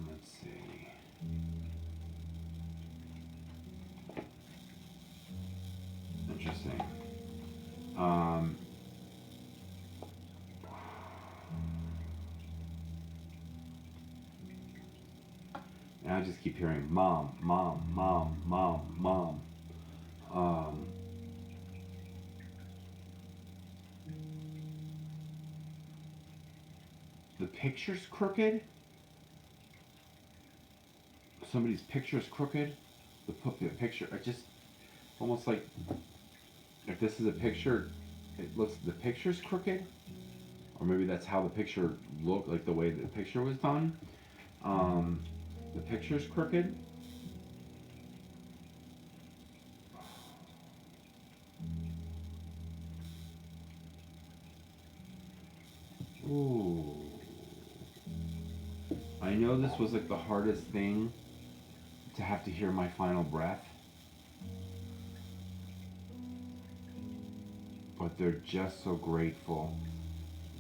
Let's see. Interesting. And I just keep hearing mom, mom, mom, mom, mom. Um, the picture's crooked. Somebody's picture's crooked. The picture, I just almost like, if this is a picture, it looks, the picture's crooked, or maybe that's how the picture looked, like the way the picture was done. The picture's crooked. Ooh. I know this was like the hardest thing to have to hear my final breath, but they're just so grateful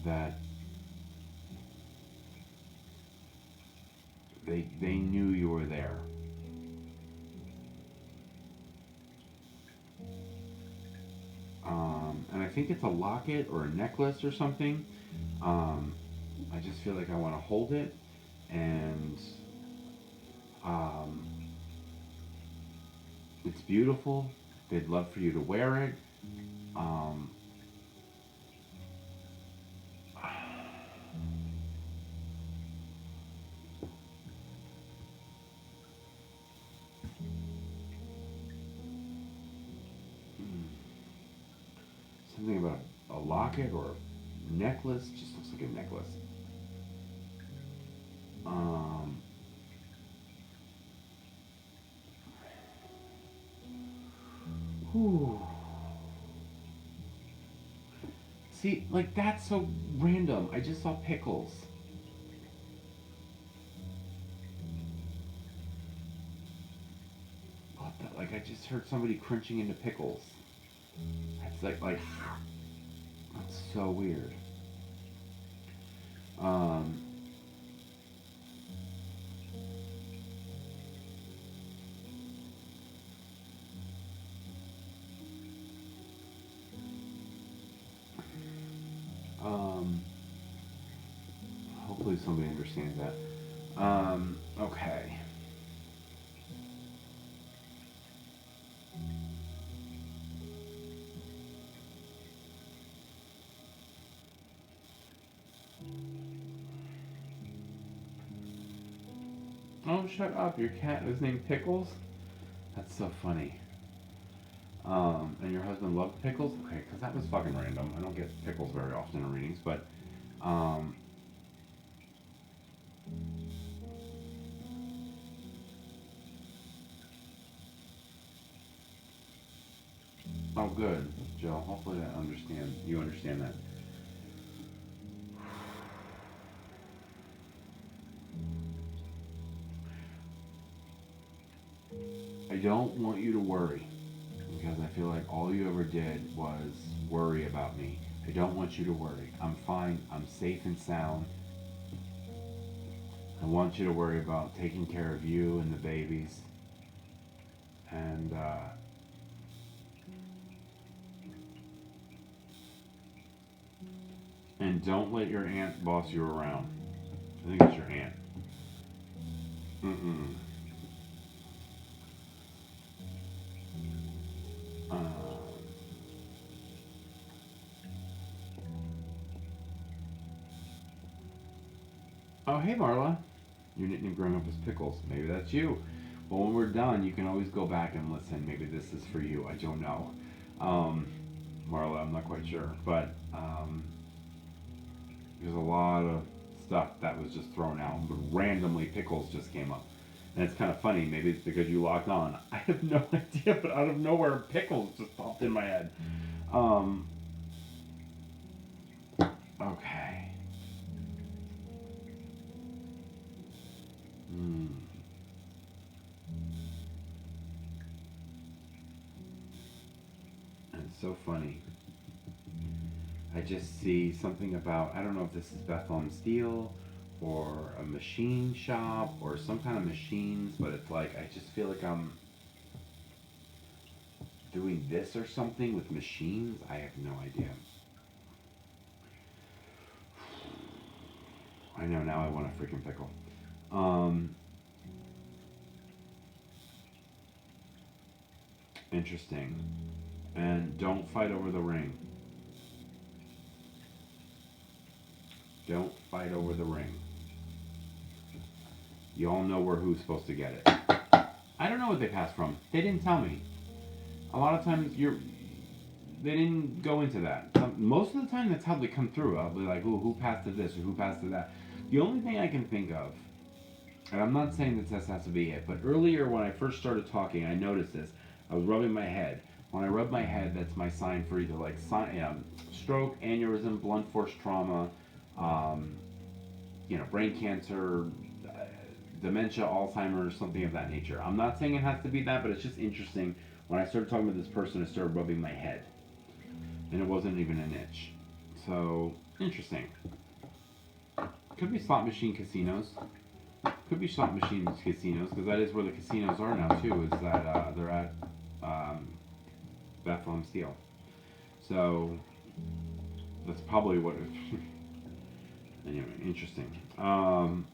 that they knew you were there. And I think it's a locket or a necklace or something. I just feel like I want to hold it, and it's beautiful. They'd love for you to wear it. Um, Something about a locket or a necklace. Just looks like a necklace. Whew. See, like, that's so random. I just saw pickles. What the? Like, I just heard somebody crunching into pickles. That's like, that's so weird. Um, hopefully somebody understands that. Okay. Oh, shut up. Your cat is named Pickles? That's so funny. And your husband loved pickles? Okay, because that was fucking random. I don't get pickles very often in readings, but, oh, good, Joe. Hopefully you understand that. I don't want you to worry, because I feel like all you ever did was worry about me. I don't want you to worry. I'm fine. I'm safe and sound. I want you to worry about taking care of you and the babies. And don't let your aunt boss you around. I think it's your aunt. Mm-mm. Uh, oh, hey, Marla. Your nickname growing up was Pickles. Maybe that's you. Well, when we're done, you can always go back and listen. Maybe this is for you. I don't know. Um, Marla, I'm not quite sure. But there's a lot of stuff that was just thrown out. But randomly, Pickles just came up. And it's kind of funny. Maybe it's because you logged on. I have no idea, but out of nowhere, Pickles just popped in my head. Okay. Hmm. It's so funny. I just see something about, I don't know if this is Bethlehem Steel or a machine shop or some kind of machines, but it's like, I just feel like I'm doing this or something with machines. I have no idea. I know, now I want a freaking pickle. Interesting. And don't fight over the ring. Don't fight over the ring. You all know where who's supposed to get it. I don't know what they passed from. They didn't tell me. A lot of times they didn't go into that. Most of the time that's how they come through. I'll be like, ooh, who passed to this or who passed to that. The only thing I can think of, and I'm not saying that this has to be it, but earlier when I first started talking, I noticed this. I was rubbing my head. When I rub my head, that's my sign for either like stroke, aneurysm, blunt force trauma, brain cancer, dementia, Alzheimer's, something of that nature. I'm not saying it has to be that, but it's just interesting. When I started talking with this person, I started rubbing my head, and it wasn't even an itch. So interesting. Could be slot machine casinos. Could be slot machine casinos, because that is where the casinos are now too. Is that they're at Bethlehem Steel. So that's probably what. Anyway, interesting. All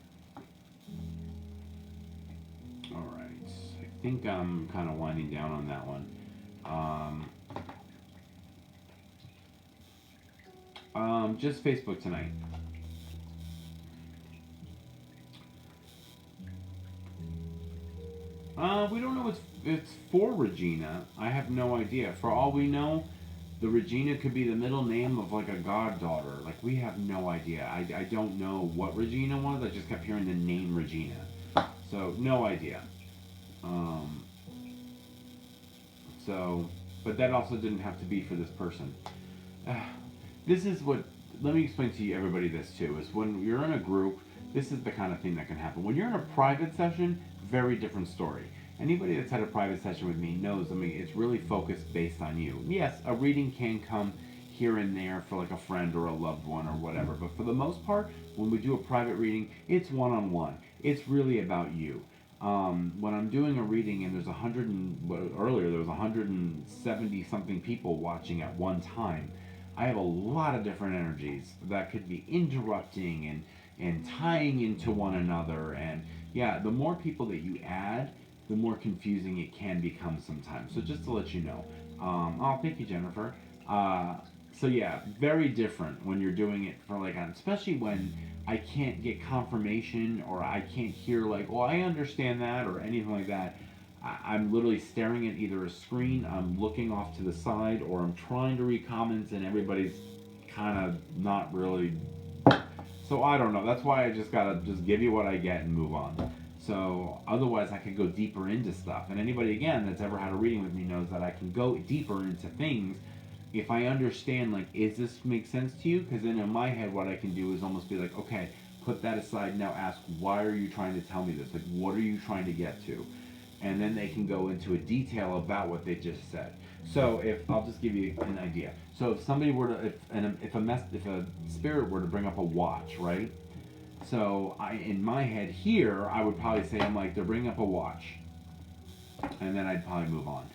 right. I think I'm kind of winding down on that one. Just Facebook tonight. We don't know it's for Regina. I have no idea. For all we know, the Regina could be the middle name of like a goddaughter. Like we have no idea. I don't know what Regina was. I just kept hearing the name Regina. So no idea. But that also didn't have to be for this person. This is what. Let me explain to you, everybody, this too. Is when you're in a group, this is the kind of thing that can happen. When you're in a private session, very different story. Anybody that's had a private session with me knows, I mean, it's really focused based on you. Yes, a reading can come here and there for like a friend or a loved one or whatever, but for the most part, when we do a private reading, it's one-on-one. It's really about you. When I'm doing a reading and there's earlier there was 170 something people watching at one time, I have a lot of different energies that could be interrupting and tying into one another. And yeah, the more people that you add, the more confusing it can become sometimes. So just to let you know. Oh, thank you, Jennifer. Uh, so yeah, very different when you're doing it for like, especially when I can't get confirmation or I can't hear like, well, I understand that or anything like that. I'm literally staring at either a screen, I'm looking off to the side, or I'm trying to read comments and everybody's kind of not really. So I don't know. That's why I just gotta just give you what I get and move on. So otherwise, I could go deeper into stuff. And anybody again that's ever had a reading with me knows that I can go deeper into things if I understand. Like, is this make sense to you? Because then in my head, what I can do is almost be like, okay, put that aside. Now ask, why are you trying to tell me this? Like, what are you trying to get to? And then they can go into a detail about what they just said. So if I'll just give you an idea. So if somebody were to, if a spirit were to bring up a watch, right? So in my head here, I would probably say, I'm like, they're bringing up a watch, and then I'd probably move on.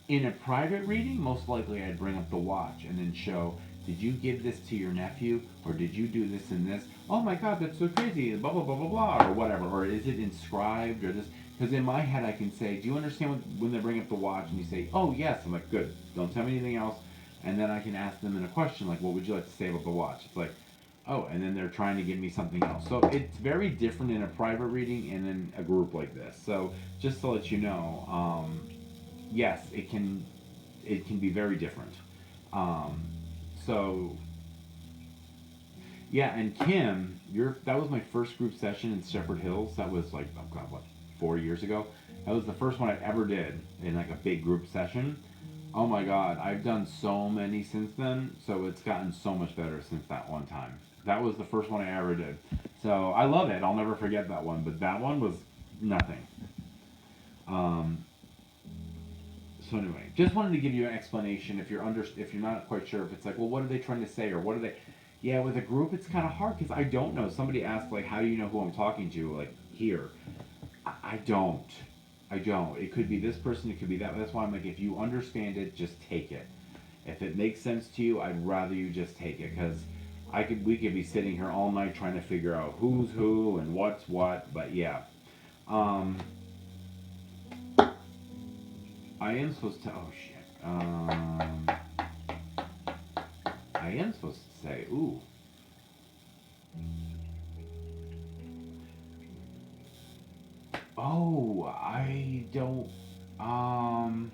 In a private reading, most likely I'd bring up the watch and then show, did you give this to your nephew, or did you do this and this? Oh my God, that's so crazy, blah blah blah blah blah, or whatever. Or is it inscribed, or this? Because in my head I can say, do you understand when they bring up the watch and you say, oh yes, I'm like, good, don't tell me anything else. And then I can ask them in a question like, what would you like to say about the watch? It's like, oh, and then they're trying to give me something else. So it's very different in a private reading and in a group like this. So just to let you know, yes, it can be very different. Um, so yeah, and Kim, that was my first group session in Shepherd Hills. That was like, oh God, what, 4 years ago? That was the first one I ever did in like a big group session. Oh my God, I've done so many since then, so it's gotten so much better since that one time. That was the first one I ever did. So I love it. I'll never forget that one, but that one was nothing. Um, so anyway, just wanted to give you an explanation if you're not quite sure if it's like, well, what are they trying to say, or what are they? Yeah, with a group, it's kind of hard because I don't know. Somebody asked like, how do you know who I'm talking to? Like here, I don't. I don't. It could be this person. It could be that. That's why I'm like, if you understand it, just take it. If it makes sense to you, I'd rather you just take it because we could be sitting here all night trying to figure out who's who and what's what. But yeah, um, I am supposed to. Oh shit. I am supposed to say, ooh. Oh, I don't. Um,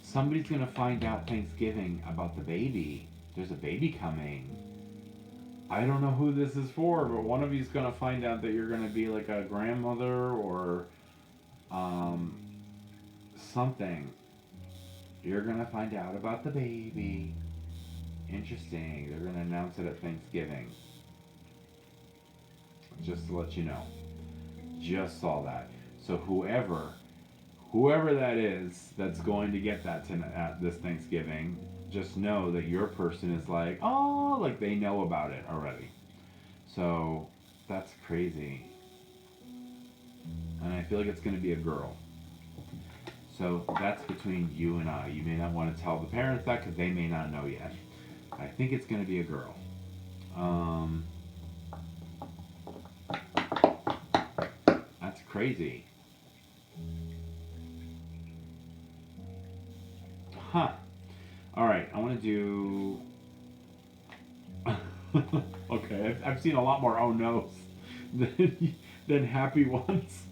Somebody's gonna find out Thanksgiving about the baby. There's a baby coming. I don't know who this is for, but one of you's gonna find out that you're gonna be like a grandmother or um, something. You're gonna find out about the baby. Interesting. They're gonna announce it at Thanksgiving. Just to let you know. Just saw that. So whoever that is that's going to get that at this Thanksgiving, just know that your person is like, oh, like they know about it already. So that's crazy. And I feel like it's going to be a girl. So that's between you and I. You may not want to tell the parents that because they may not know yet. I think it's going to be a girl. That's crazy. Huh. All right, I want to do. Okay, I've seen a lot more oh no's than happy ones.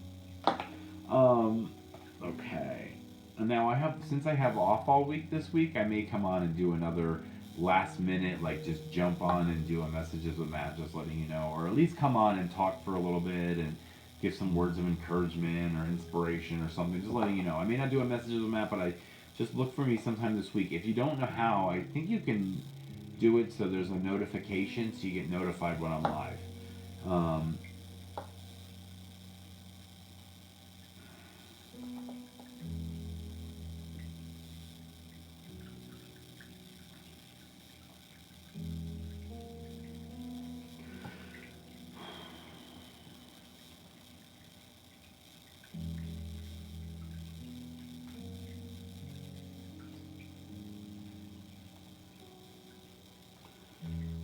Okay. And now since I have off all week this week, I may come on and do another last minute, like just jump on and do a messages with Matt, just letting you know, or at least come on and talk for a little bit and give some words of encouragement or inspiration or something, just letting you know. I may not do a messages with Matt, but I just look for me sometime this week. If you don't know how, I think you can do it so there's a notification so you get notified when I'm live.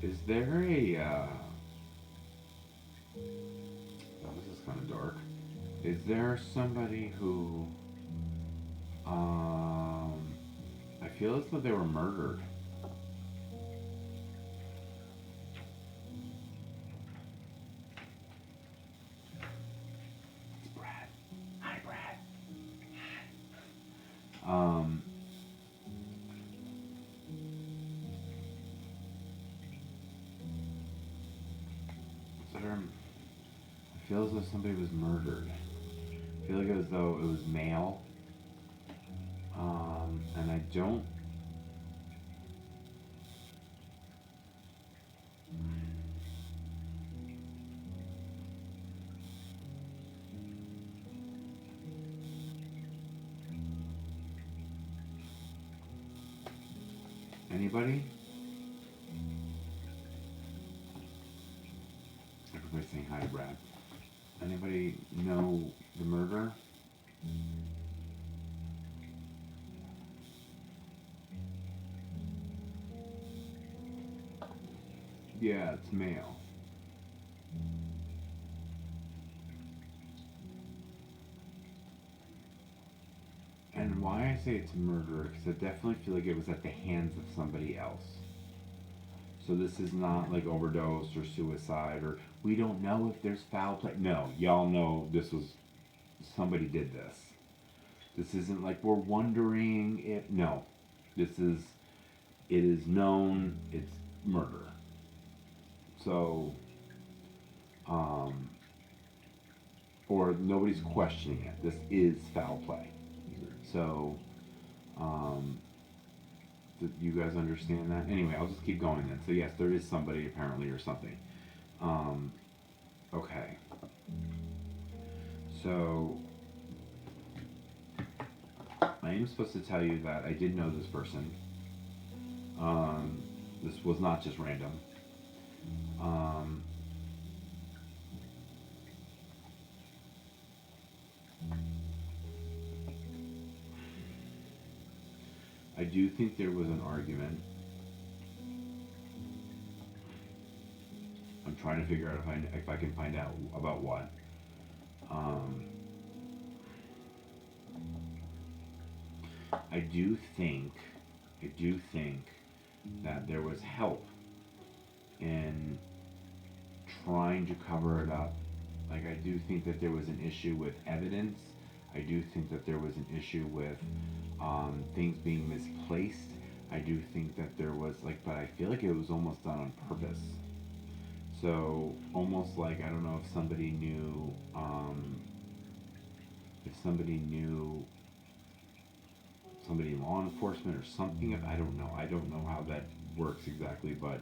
Is there a Is there somebody who, I feel as though they were murdered? It's Brad. Hi, Brad. I feel as though somebody was murdered. I feel like as though it was male. And I don't. Anybody? Everybody's saying hi to Brad. Anybody know the murderer? Yeah, it's male. And why I say it's murder, because I definitely feel like it was at the hands of somebody else. So this is not like overdose or suicide, or we don't know if there's foul play. No, y'all know this was, somebody did this. This isn't like we're wondering if, no. This is, it is known, it's murder. So, or nobody's questioning it. This is foul play. So, do you guys understand that? Anyway, I'll just keep going then. So yes, there is somebody apparently or something. Okay. So, I am supposed to tell you that I did know this person. This was not just random. I do think there was an argument. I'm trying to figure out if I can find out about what. I do think that there was help in trying to cover it up. Like, I do think that there was an issue with evidence. I do think that there was an issue with things being misplaced. I do think that there was, like, but I feel like it was almost done on purpose. So, almost like, I don't know if somebody knew, somebody in law enforcement or something. I don't know. I don't know how that works exactly, but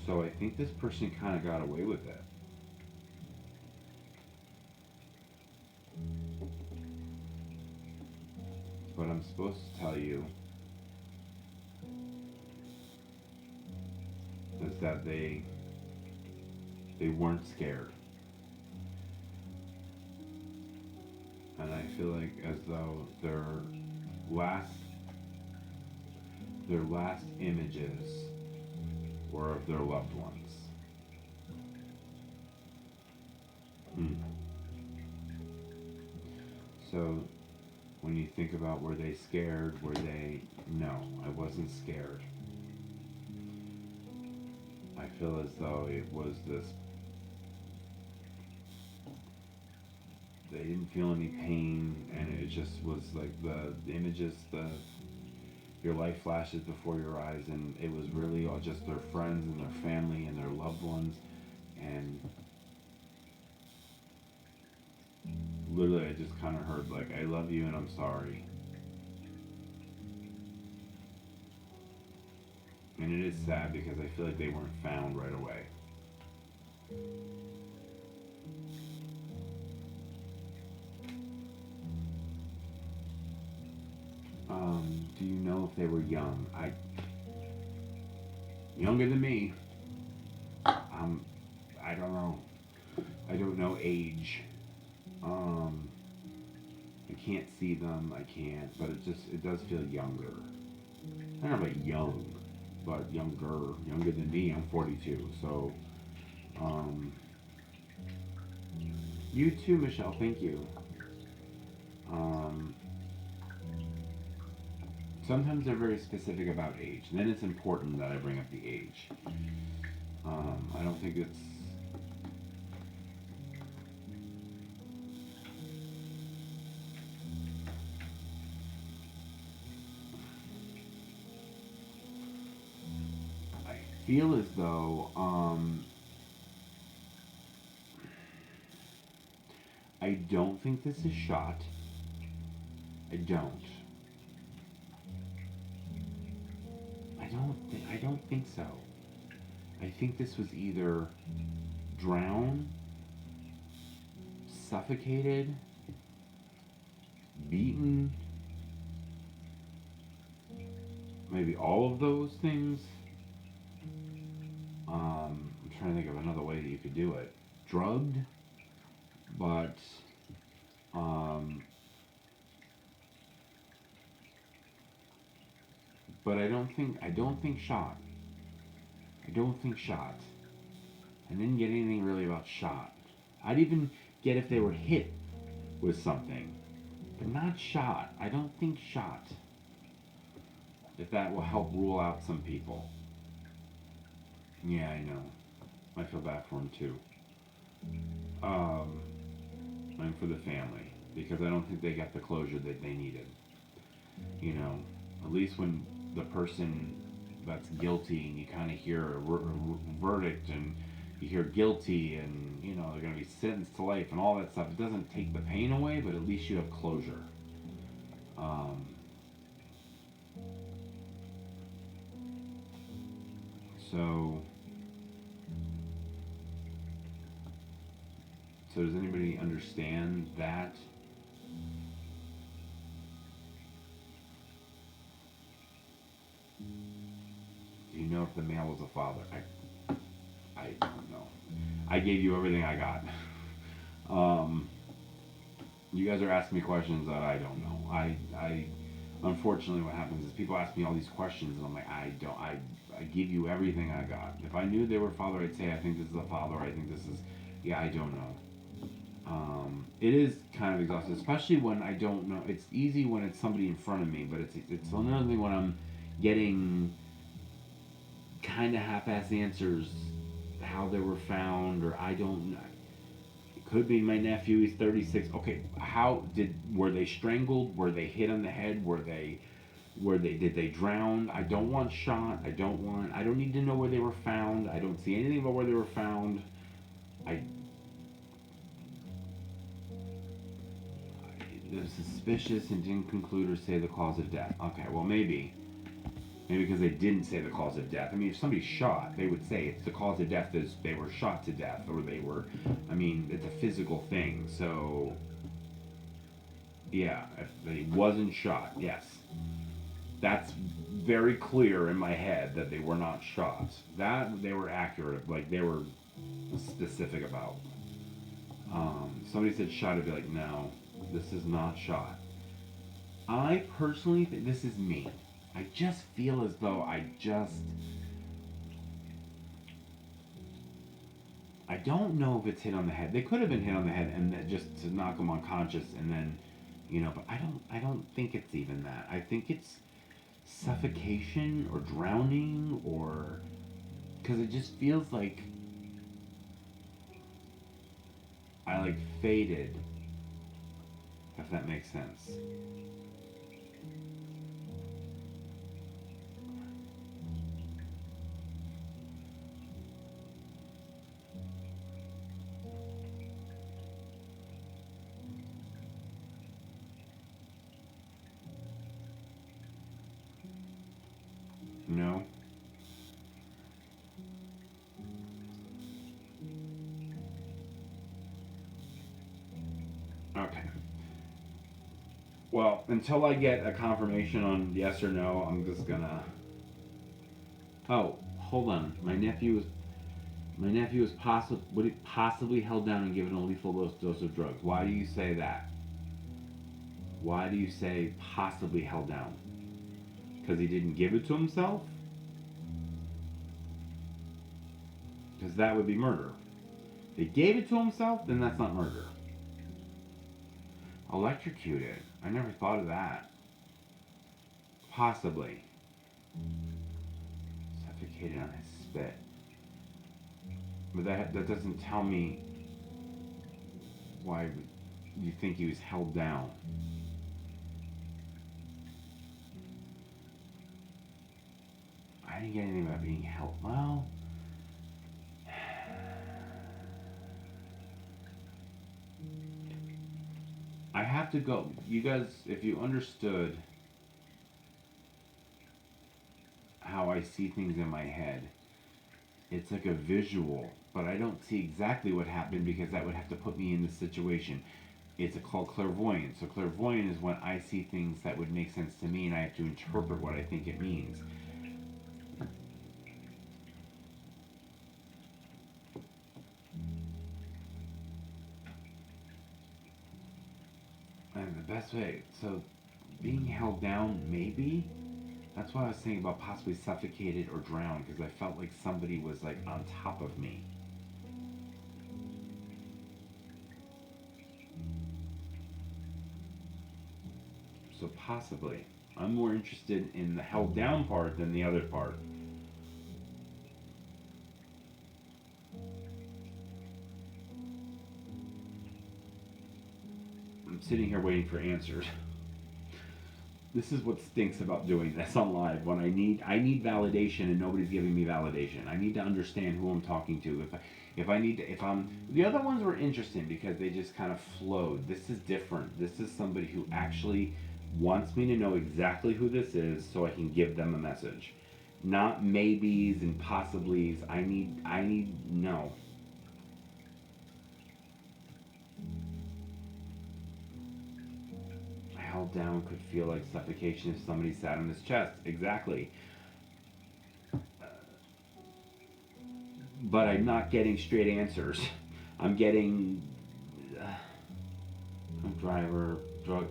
so I think this person kind of got away with it. But I'm supposed to tell you is that they weren't scared. And I feel like as though their last images were of their loved ones. So when you think about, were they scared? No, I wasn't scared. I feel as though it was this, they didn't feel any pain, and it just was like the images, your life flashes before your eyes, and it was really all just their friends and their family and their loved ones, and literally I just kind of heard like, I love you and I'm sorry. And it is sad because I feel like they weren't found right away. Do you know if they were young? Younger than me. I don't know. I don't know age. I can't see them. I can't, but it does feel younger. I don't know about young. but younger than me. I'm 42, so you too, Michelle. Thank you. Um, Sometimes they're very specific about age. Then it's important that I bring up the age. I don't think it's. I feel as though I don't think this is shot. I don't. I don't think so. I think this was either drowned, suffocated, beaten, maybe all of those things. I'm trying to think of another way that you could do it. Drugged, but um, but I don't think shot. I don't think shot. I didn't get anything really about shot. I'd even get if they were hit with something, but not shot. I don't think shot. If that will help rule out some people. Yeah, I know. I feel bad for him too. And for the family, because I don't think they got the closure that they needed. You know, at least when the person that's guilty and you kind of hear a verdict and you hear guilty and you know they're going to be sentenced to life and all that stuff, it doesn't take the pain away, but at least you have closure. Um, so does anybody understand that? Do you know if the male was a father? I don't know. I gave you everything I got. You guys are asking me questions that I don't know. I unfortunately what happens is people ask me all these questions and I'm like I give you everything I got. If I knew they were father, I'd say I think this is a father. I think this is yeah. I don't know. It is kind of exhausting, especially when I don't know. It's easy when it's somebody in front of me, but it's another thing when I'm getting kind of half-ass answers, how they were found, or I don't know. It could be my nephew. He's 36. Okay, were they strangled? Were they hit on the head? Did they drown? I don't want shot. I don't need to know where they were found. I don't see anything about where they were found. I The suspicious and didn't conclude or say the cause of death. Okay, well maybe because they didn't say the cause of death. I mean, if somebody's shot, they would say it's the cause of death is they were shot to death or they were. I mean, it's a physical thing. So yeah, if they wasn't shot, yes, that's very clear in my head that they were not shot. That they were accurate, like they were specific about. Somebody said shot, I'd be like, no, this is not shot. I personally think this is me. I just feel as though I don't know if it's hit on the head. They could have been hit on the head and just to knock them unconscious and then, but I don't think it's even that. I think it's suffocation or drowning or because it just feels like I like faded, if that makes sense. No? Okay. Well, until I get a confirmation on yes or no, I'm just gonna. Oh, hold on. My nephew was would it possibly held down and given a lethal dose of drugs. Why do you say that? Why do you say possibly held down? Because he didn't give it to himself? because that would be murder. If he gave it to himself, then that's not murder. Electrocuted. I never thought of that. Possibly. Suffocated on his spit. But that doesn't tell me why you think he was held down. I didn't get anything about being held. Well, I have to go. You guys, if you understood how I see things in my head, it's like a visual, but I don't see exactly what happened because that would have to put me in the situation. It's called clairvoyance. So clairvoyant is when I see things that would make sense to me and I have to interpret what I think it means. And the best way, so being held down, maybe? That's why I was saying about possibly suffocated or drowned, because I felt like somebody was like on top of me. So possibly. I'm more interested in the held down part than the other part. I'm sitting here waiting for answers. This is what stinks about doing this on live. When I need validation and nobody's giving me validation. I need to understand who I'm talking to. If I'm the other ones were interesting because they just kind of flowed. This is different. This is somebody who actually wants me to know exactly who this is so I can give them a message. Not maybes and possiblies. I need no. Held down could feel like suffocation if somebody sat on his chest. Exactly. But I'm not getting straight answers. I'm getting driver drunk.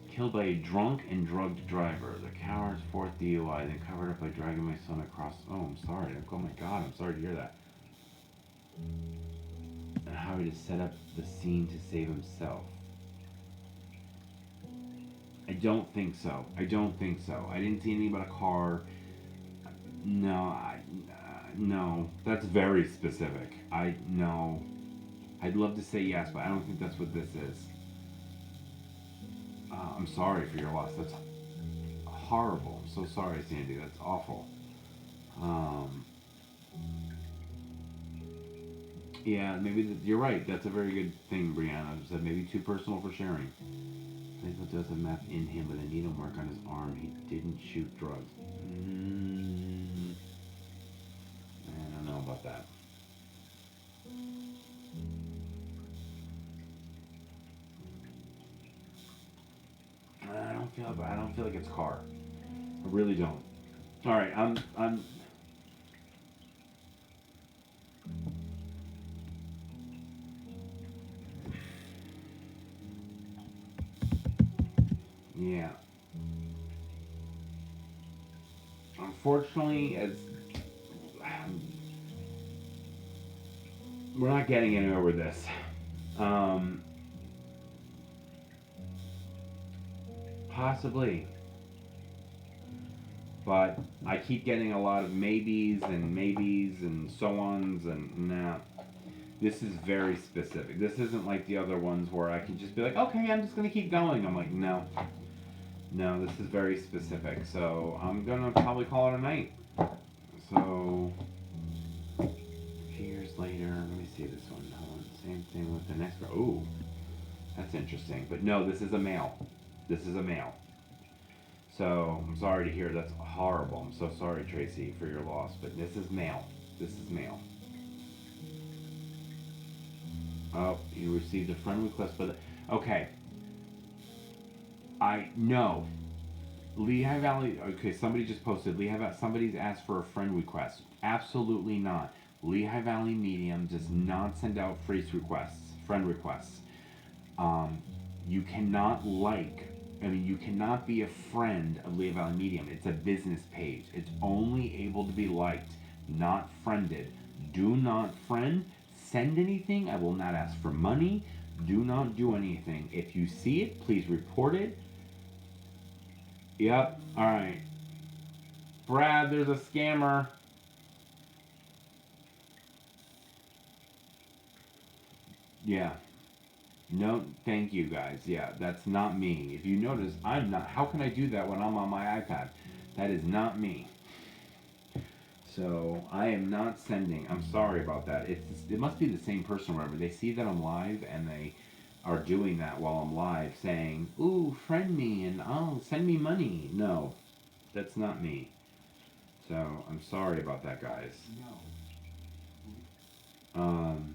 Killed by a drunk and drugged driver. The coward's fourth DUI, then covered up by dragging my son across. Oh, I'm sorry. Oh my God, I'm sorry to hear that. And how he to set up the scene to save himself. I don't think so. I didn't see anything about a car. No, no. That's very specific. No. I'd love to say yes, but I don't think that's what this is. I'm sorry for your loss. That's horrible. I'm so sorry, Sandy. That's awful. Yeah, maybe you're right. That's a very good thing, Brianna. Said maybe too personal for sharing. Plato does a map in him with a needle mark on his arm. He didn't shoot drugs. I don't know about that. I don't feel like it's car. I really don't. All right, I'm. Yeah. Unfortunately, we're not getting anywhere with this. Possibly. But I keep getting a lot of maybes and so-ons and nah. This is very specific. This isn't like the other ones where I can just be like, okay, I'm just going to keep going. I'm like, no. No, this is very specific. So I'm going to probably call it a night. So, a few years later, let me see this one. Same thing with the next one. Ooh, that's interesting. But no, this is a male. This is a male. So, I'm sorry to hear that's horrible. I'm so sorry, Tracy, for your loss. But this is male. This is male. Oh, you received a friend request, but okay. I know. Lehigh Valley. Okay, somebody just posted Lehigh Valley. Somebody's asked for a friend request. Absolutely not. Lehigh Valley Medium does not send out friend requests. You cannot you cannot be a friend of Lehigh Valley Medium. It's a business page. It's only able to be liked, not friended. Do not friend, send anything. I will not ask for money. Do not do anything. If you see it, please report it. Yep. All right. Brad, there's a scammer. Yeah. No, thank you guys. Yeah, that's not me. If you notice, I'm not. How can I do that when I'm on my iPad? That is not me. So I am not sending. I'm sorry about that. It must be the same person or whatever. They see that I'm live and they are doing that while I'm live, saying, "Ooh, friend me and oh, send me money." No, that's not me. So I'm sorry about that, guys. Um,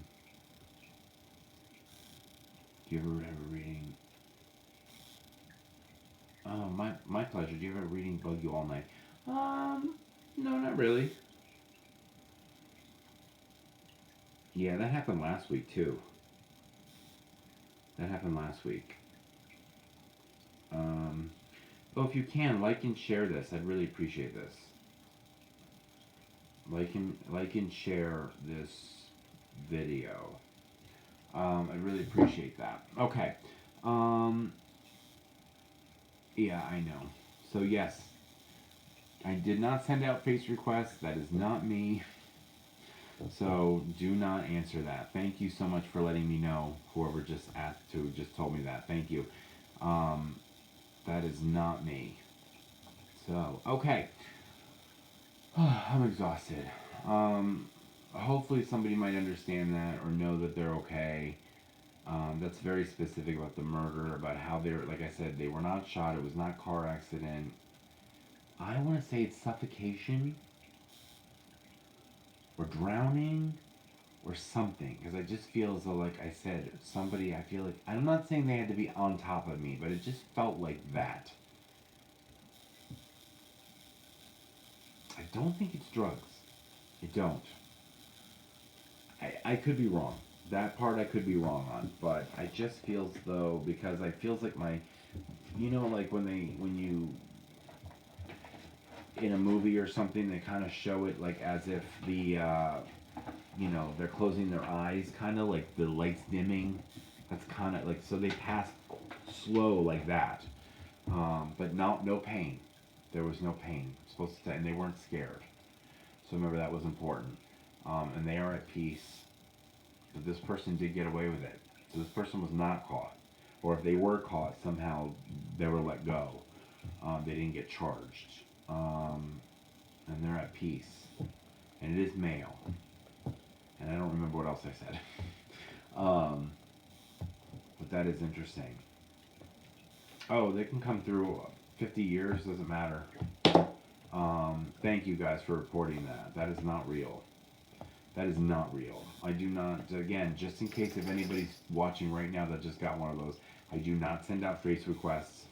do you ever have a reading? Oh, my pleasure. Do you ever have a reading bug you all night? No, not really. Yeah, that happened last week too. That happened last week. Um, oh, if you can, like and share this. I'd really appreciate this. Like and share this video. I'd really appreciate that. Okay. Um, yeah, I know. So yes, I did not send out face requests. That is not me. So do not answer that. Thank you so much for letting me know. Whoever just asked to just told me that. Thank you. Um, that is not me. So okay. I'm exhausted. Hopefully somebody might understand that or know that they're okay. That's very specific about the murder, about how they were, like I said, they were not shot. It was not car accident. I want to say it's suffocation or drowning or something, because I just feel as though, like I said, somebody. I feel like I'm not saying they had to be on top of me, but it just felt like that. I don't think it's drugs. I don't. I could be wrong. That part I could be wrong on, but I just feel as though, because I feels like my, like when you in a movie or something, they kind of show it like as if they're closing their eyes, kind of like the lights dimming. That's kind of like, so they pass slow like that, but no pain. There was no pain. Supposed to, and they weren't scared. So remember that was important. And they are at peace. But this person did get away with it. So this person was not caught. Or if they were caught, somehow they were let go. They didn't get charged. And they're at peace. And it is male. And I don't remember what else I said. But that is interesting. Oh, they can come through 50 years, doesn't matter. Thank you guys for reporting that. That is not real. That is not real. I do not, again, just in case if anybody's watching right now that just got one of those, I do not send out friend requests,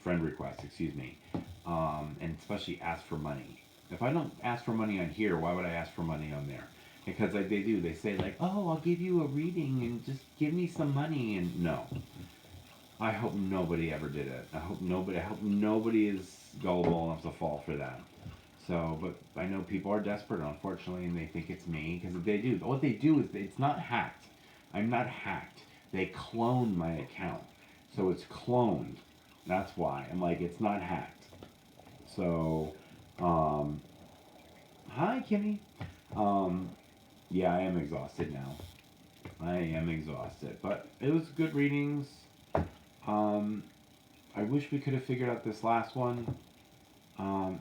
excuse me, and especially ask for money. If I don't ask for money on here, why would I ask for money on there? Because like they do, they say like, oh, I'll give you a reading and just give me some money, and no. I hope nobody ever did it. I hope nobody is gullible enough to fall for that. So, but I know people are desperate, unfortunately, and they think it's me, because they do. What they do is it's not hacked. I'm not hacked. They clone my account, so it's cloned. That's why I'm like, it's not hacked. So, hi Kimmy. Um, yeah, I am exhausted now. I am exhausted, but it was good readings. Um, I wish we could have figured out this last one.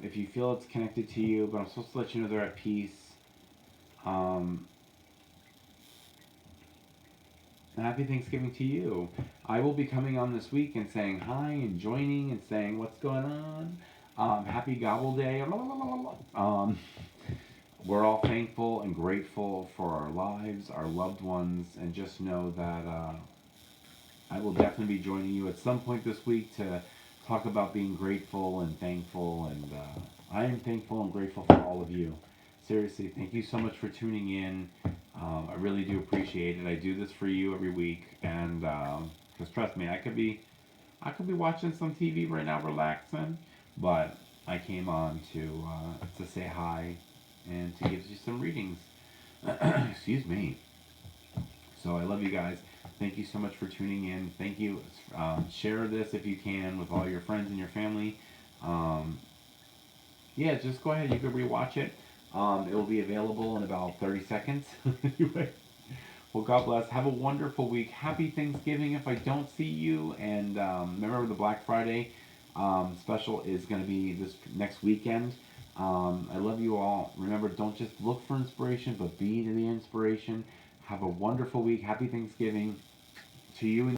If you feel it's connected to you, but I'm supposed to let you know they're at peace. Um, Happy Thanksgiving to you. I will be coming on this week and saying hi and joining and saying what's going on. Happy Gobble Day. We're all thankful and grateful for our lives, our loved ones, and just know that I will definitely be joining you at some point this week to talk about being grateful and thankful, and I am thankful and grateful for all of you. Seriously, thank you so much for tuning in. I really do appreciate it. I do this for you every week, and because trust me, I could be watching some TV right now, relaxing, but I came on to say hi and to give you some readings. Excuse me. So I love you guys. Thank you so much for tuning in. Thank you. Share this if you can with all your friends and your family. Um, yeah, just go ahead. You can rewatch it. It will be available in about 30 seconds. Anyway, well, God bless. Have a wonderful week. Happy Thanksgiving if I don't see you. And remember, the Black Friday special is going to be this next weekend. I love you all. Remember, don't just look for inspiration, but be the inspiration. Have a wonderful week. Happy Thanksgiving to you and